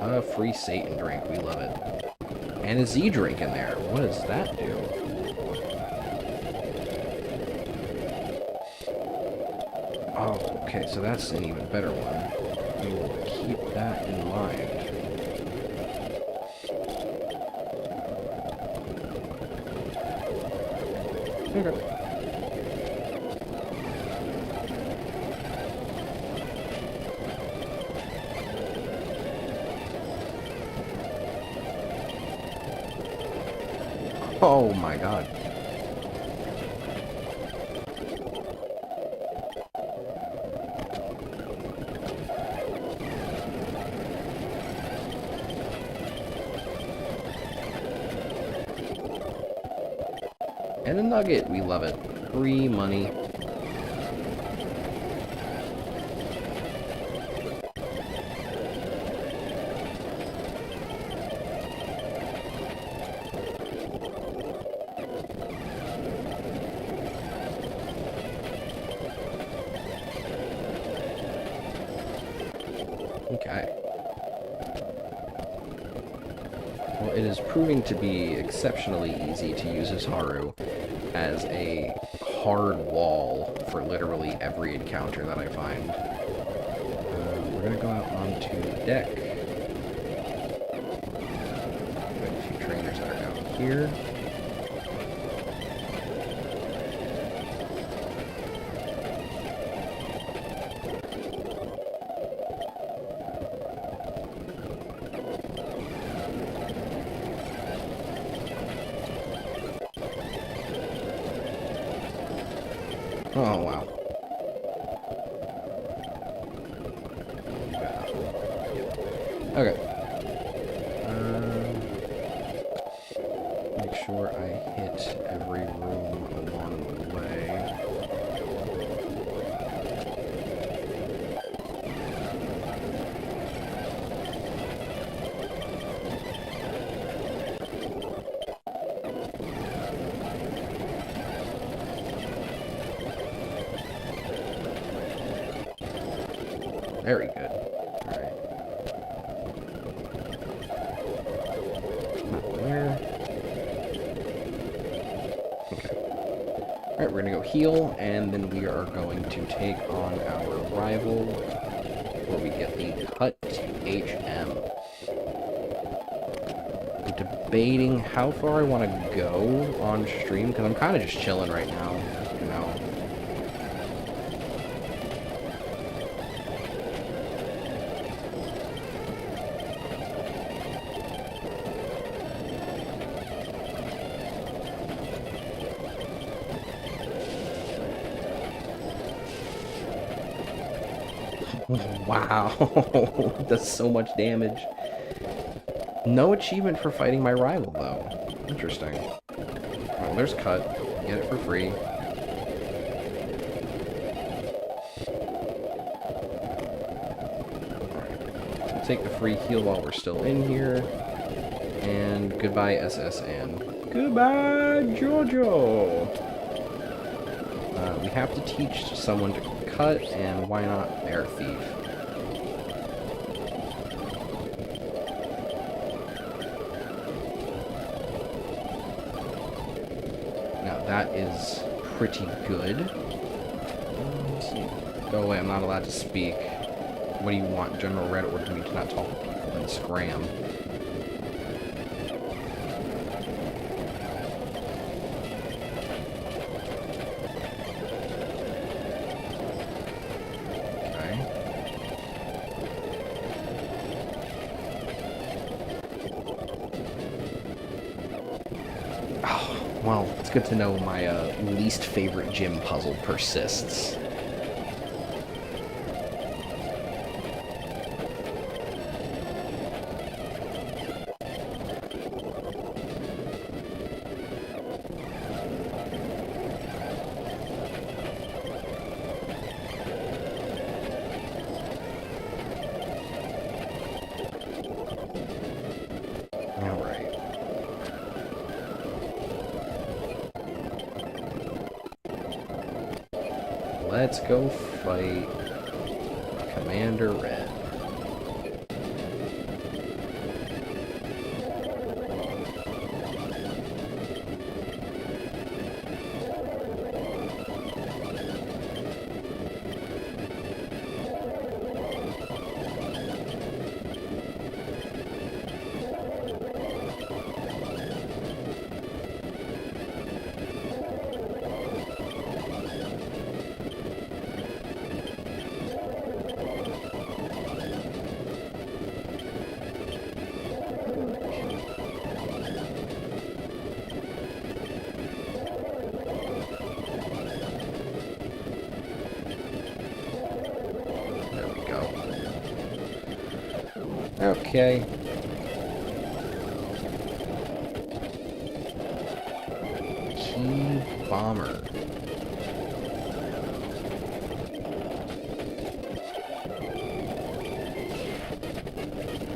A free Satan drink, we love it. And a Z drink in there. What does that do? Oh, okay, so that's an even better one. We will keep that in mind. Okay. Oh my god. And a nugget, we love it. Free money. Okay. Well, it is proving to be exceptionally easy to use Haru as a hard wall for literally every encounter that I find. We're gonna go out onto the deck. We have a few trainers that are out here. Oh, wow. Okay. Make sure I hit every room along the way. Very good. Alright. Not there. Okay. Alright, we're gonna go heal, and then we are going to take on our rival, where we get the Cut HM. I'm debating how far I want to go on stream, because I'm kind of just chilling right now, you know. Wow, does so much damage. No achievement for fighting my rival, though. Interesting. Well, there's Cut. Get it for free. We'll take the free heal while we're still in here. And goodbye, SSN. Goodbye, Jojo! We have to teach someone to Cut, and why not Air Thief? Now that is pretty good. Let's see. Go away, I'm not allowed to speak. What do you want? General Red ordered me to not talk to people, then scram. Well, it's good to know my least favorite gym puzzle persists. Let's go fight Commander Red. Okay. Key Bomber.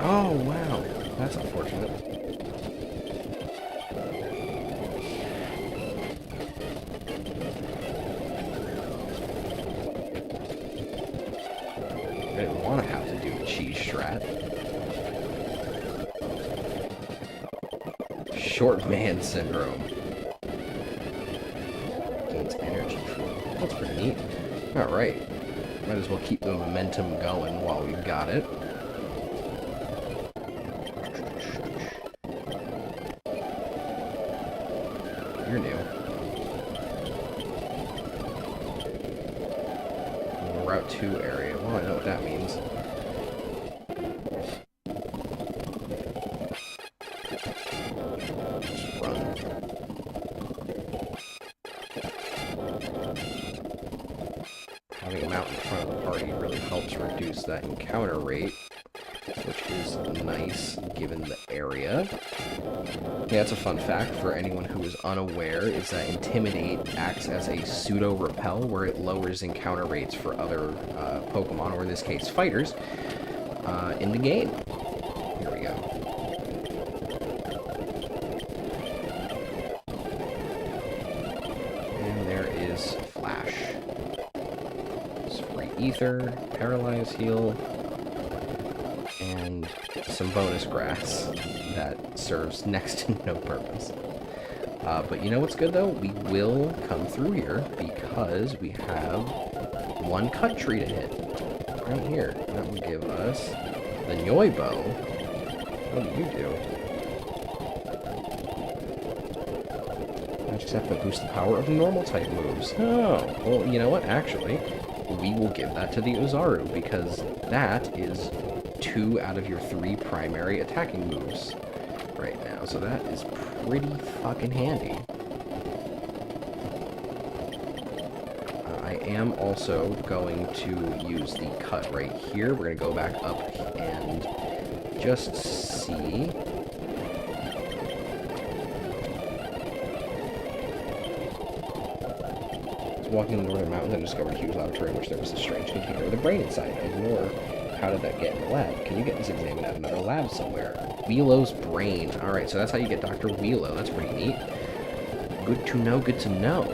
Oh, wow. That's unfortunate. I didn't want to have to do a cheese strat. Short man syndrome. Gains energy fuel. That's pretty neat. Alright. Might as well keep the momentum going while we've got it. You're new. Route 2 area. Well, I know what that means. Just run. Having him out in front of the party really helps reduce that encounter rate, which is nice given the area. Yeah, that's a fun fact for anyone who is unaware, is that Intimidate acts as a pseudo-repel, where it lowers encounter rates for other Pokemon, or in this case, fighters, in the game. Here we go. And there is Flash. It's free Ether, Paralyze Heal, and some bonus grass that serves next to no purpose. But you know what's good, though? We will come through here because we have one cut tree to hit. Right here. That will give us the Noibo. What do you do? I just have to boost the power of normal type moves. Oh, well, you know what? Actually, we will give that to the Ozaru because that is 2 out of your 3 primary attacking moves right now. So that is pretty fucking handy. I am also going to use the cut right here. We're going to go back up and just see. Walking the northern mountains, I discovered a huge laboratory in which there was a strange container with a brain inside. Ignore. How did that get in the lab? Can you get this examined at another lab somewhere? Wheelo's brain. Alright, so that's how you get Dr. Wheelo. That's pretty neat. Good to know, good to know.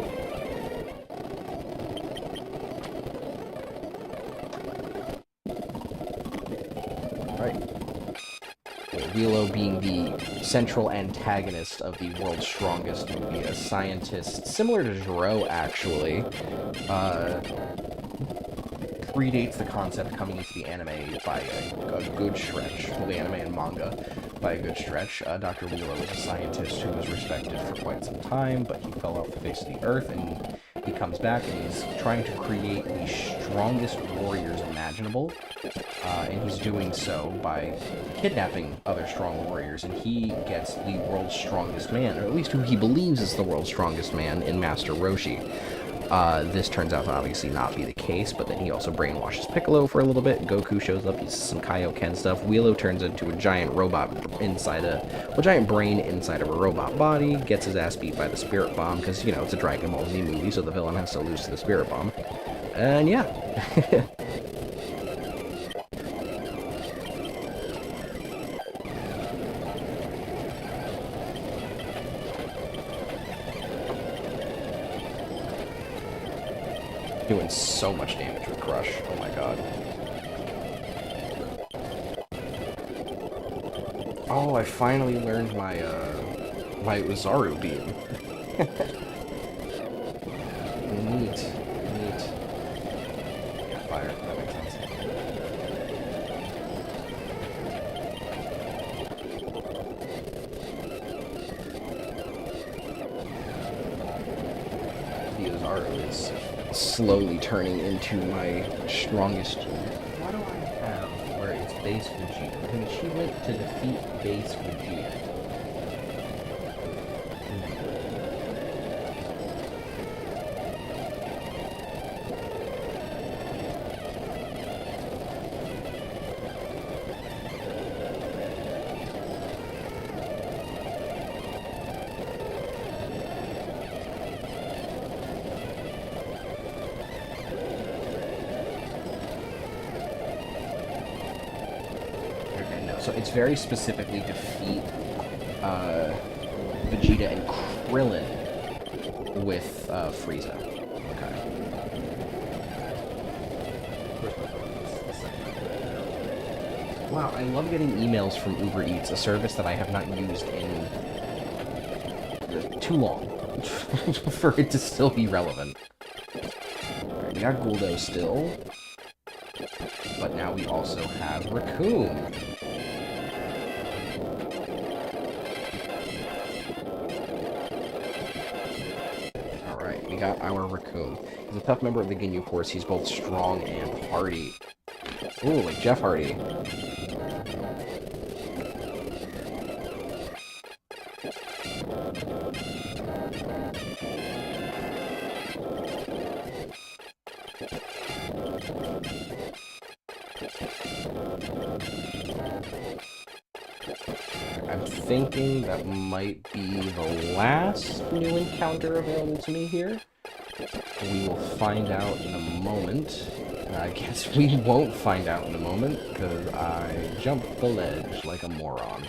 Alright. Wheelo being the central antagonist of the World's Strongest movie, a scientist similar to Zero, actually, predates the concept coming into the anime by a good stretch, well, the anime and manga by a good stretch. Dr. Wheelo was a scientist who was respected for quite some time, but he fell off the face of the earth, and he comes back and he's trying to create the strongest warriors imaginable, and he's doing so by kidnapping other strong warriors, and he gets the world's strongest man, or at least who he believes is the world's strongest man, in Master Roshi. This turns out to obviously not be the case, but then he also brainwashes Piccolo for a little bit. Goku shows up, uses some Kaioken stuff. Wheelo turns into a giant robot inside a giant brain inside of a robot body, gets his ass beat by the Spirit Bomb, because, you know, it's a Dragon Ball Z movie, so the villain has to lose to the Spirit Bomb. And yeah. Doing so much damage with Crush. Oh my god. Oh, I finally learned my, my Ozaru beam. Neat. Neat. Yeah, fire. That makes sense. The Ozaru is slowly turning into my strongest. What do I have where it's base Vegeta? An achievement to defeat base Vegeta. So it's very specifically defeat Vegeta and Krillin with Frieza. Okay. Wow, I love getting emails from Uber Eats, a service that I have not used in too long for it to still be relevant. Alright, we got Guldo still, but now we also have Raccoon. Alright, we got our Raccoon. He's a tough member of the Ginyu Force. He's both strong and hardy. Ooh, like Jeff Hardy. I'm thinking that might be the last new encounter available to me here. We will find out in a moment. I guess we won't find out in a moment, because I jumped the ledge like a moron.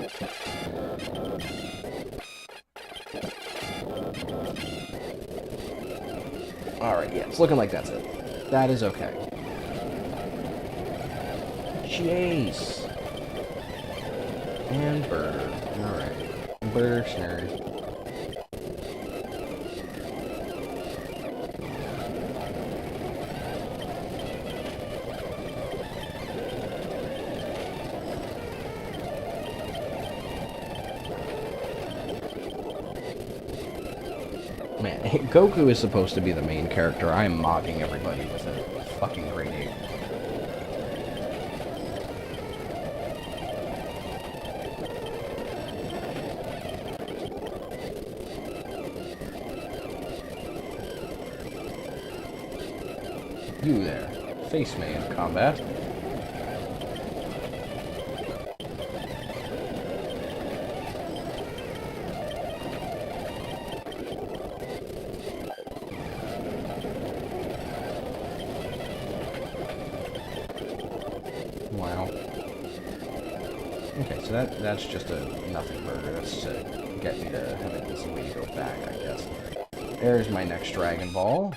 Alright, yeah, it's looking like that's it. That is okay. Chase! And Birder. Alright. Birder Schnurr. Man, Goku is supposed to be the main character. I am mocking everybody with a fucking grenade. You there. Face me in combat. Wow. Okay, so that's just a nothing burger. That's to get me to have an easy way to go back, I guess. There's my next Dragon Ball.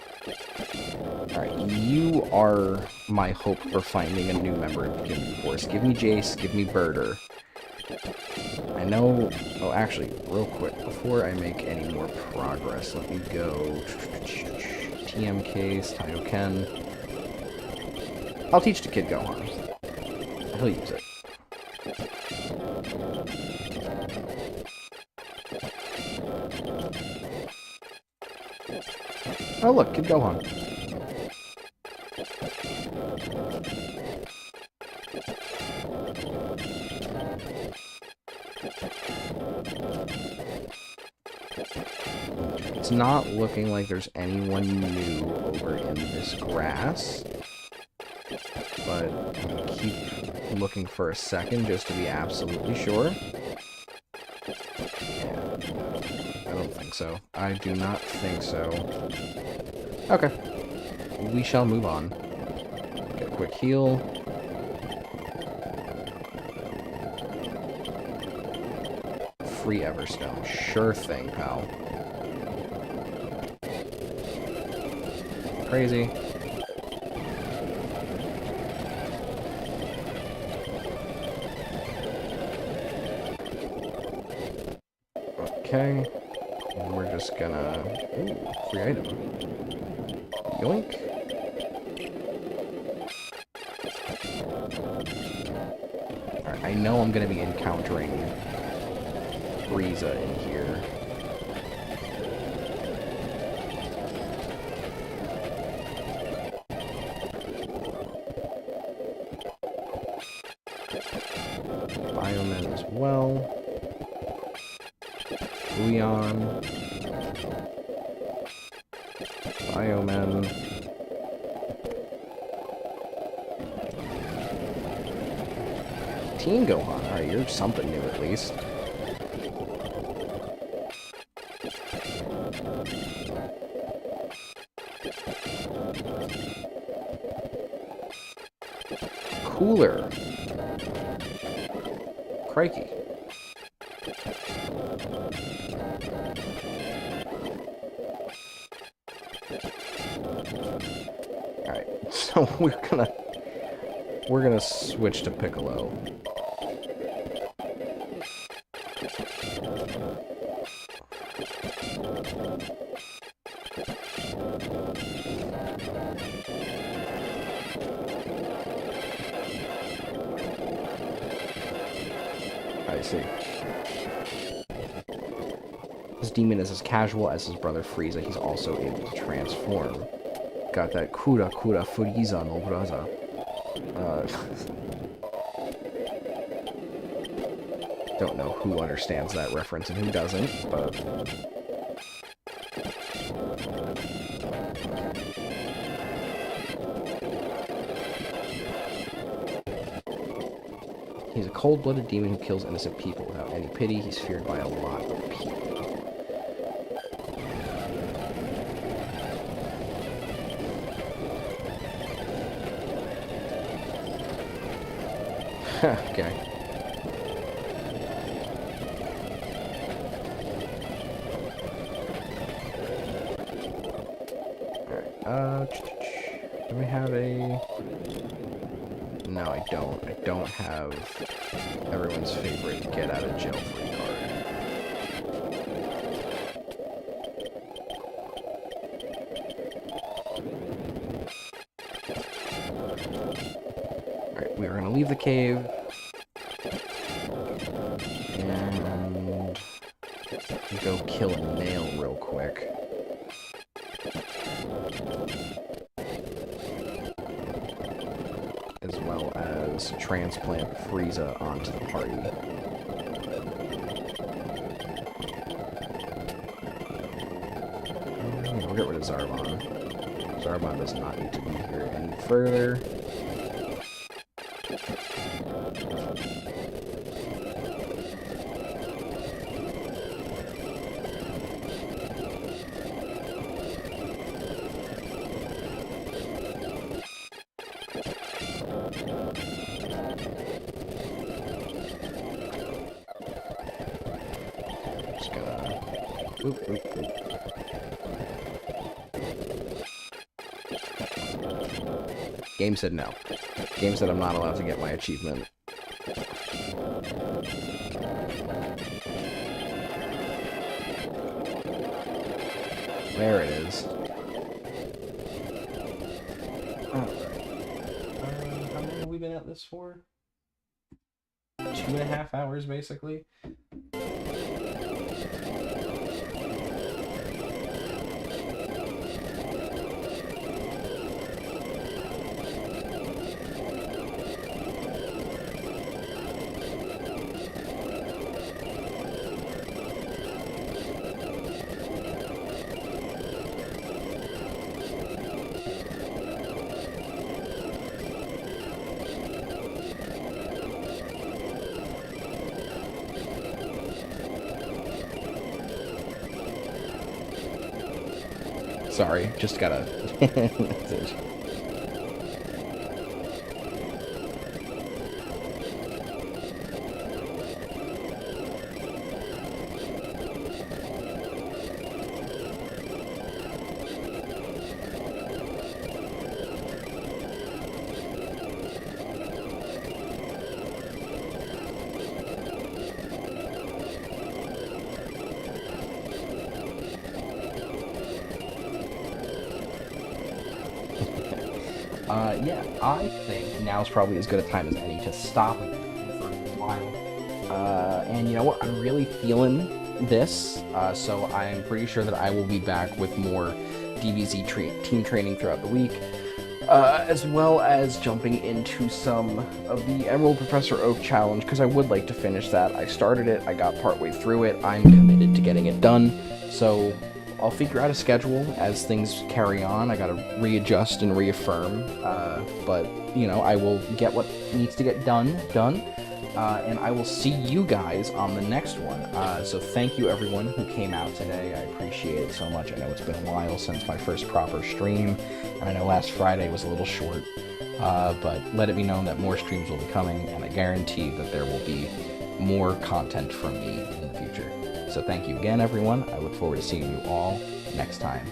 Alright, you are my hope for finding a new member of the Ginyu Force. Give me Jace, give me Birder. I know... Oh, actually, real quick, before I make any more progress, let me go... TM Case, Taioken. I'll teach the kid Gohan. He'll use it. Oh look, Kid Gohan. It's not looking like there's anyone new over in this grass. But I'm gonna keep looking for a second just to be absolutely sure. Yeah, I don't think so. I do not think so. Okay. We shall move on. Get a quick heal. Free Everstone. Sure thing, pal. Crazy. Okay. And we're just gonna... Ooh, free item. Yoink. Alright, I know I'm gonna be encountering Frieza in here. Bioman as well. Leon. Bioman. Team Gohan. Alright, you're something new at least. Cooler. crikey. Alright, so we're gonna switch to Piccolo. I see. This demon is as casual as his brother Frieza. He's also able to transform. Got that Kura Kura Frieza no Braza. Don't know who understands that reference and who doesn't, but... He's a cold-blooded demon who kills innocent people without any pity. He's feared by a lot of people. Okay. Alright, do we have a... No, I don't. I don't have everyone's favorite get-out-of-jail-free card. Alright, we are going to leave the cave. And go kill a nail real quick. As well as transplant Frieza onto the party. We'll get rid of Zarbon. Zarbon does not need to be here any further. Just gonna... Boop, boop, boop. Game said no. Game said I'm not allowed to get my achievement. There it is. How long have we been at this for? 2.5 hours, basically. Sorry, just gotta... yeah, I think now's probably as good a time as any to stop again for a while. And you know what? I'm really feeling this, so I'm pretty sure that I will be back with more DBZ team training throughout the week, as well as jumping into some of the Emerald Professor Oak challenge, because I would like to finish that. I started it, I got partway through it, I'm committed to getting it done, so I'll figure out a schedule as things carry on. I gotta readjust and reaffirm, but, you know, I will get what needs to get done, and I will see you guys on the next one. So thank you everyone who came out today. I appreciate it so much. I know it's been a while since my first proper stream, and I know last Friday was a little short, but let it be known that more streams will be coming, and I guarantee that there will be more content from me in the future. So thank you again, everyone. I look forward to seeing you all next time.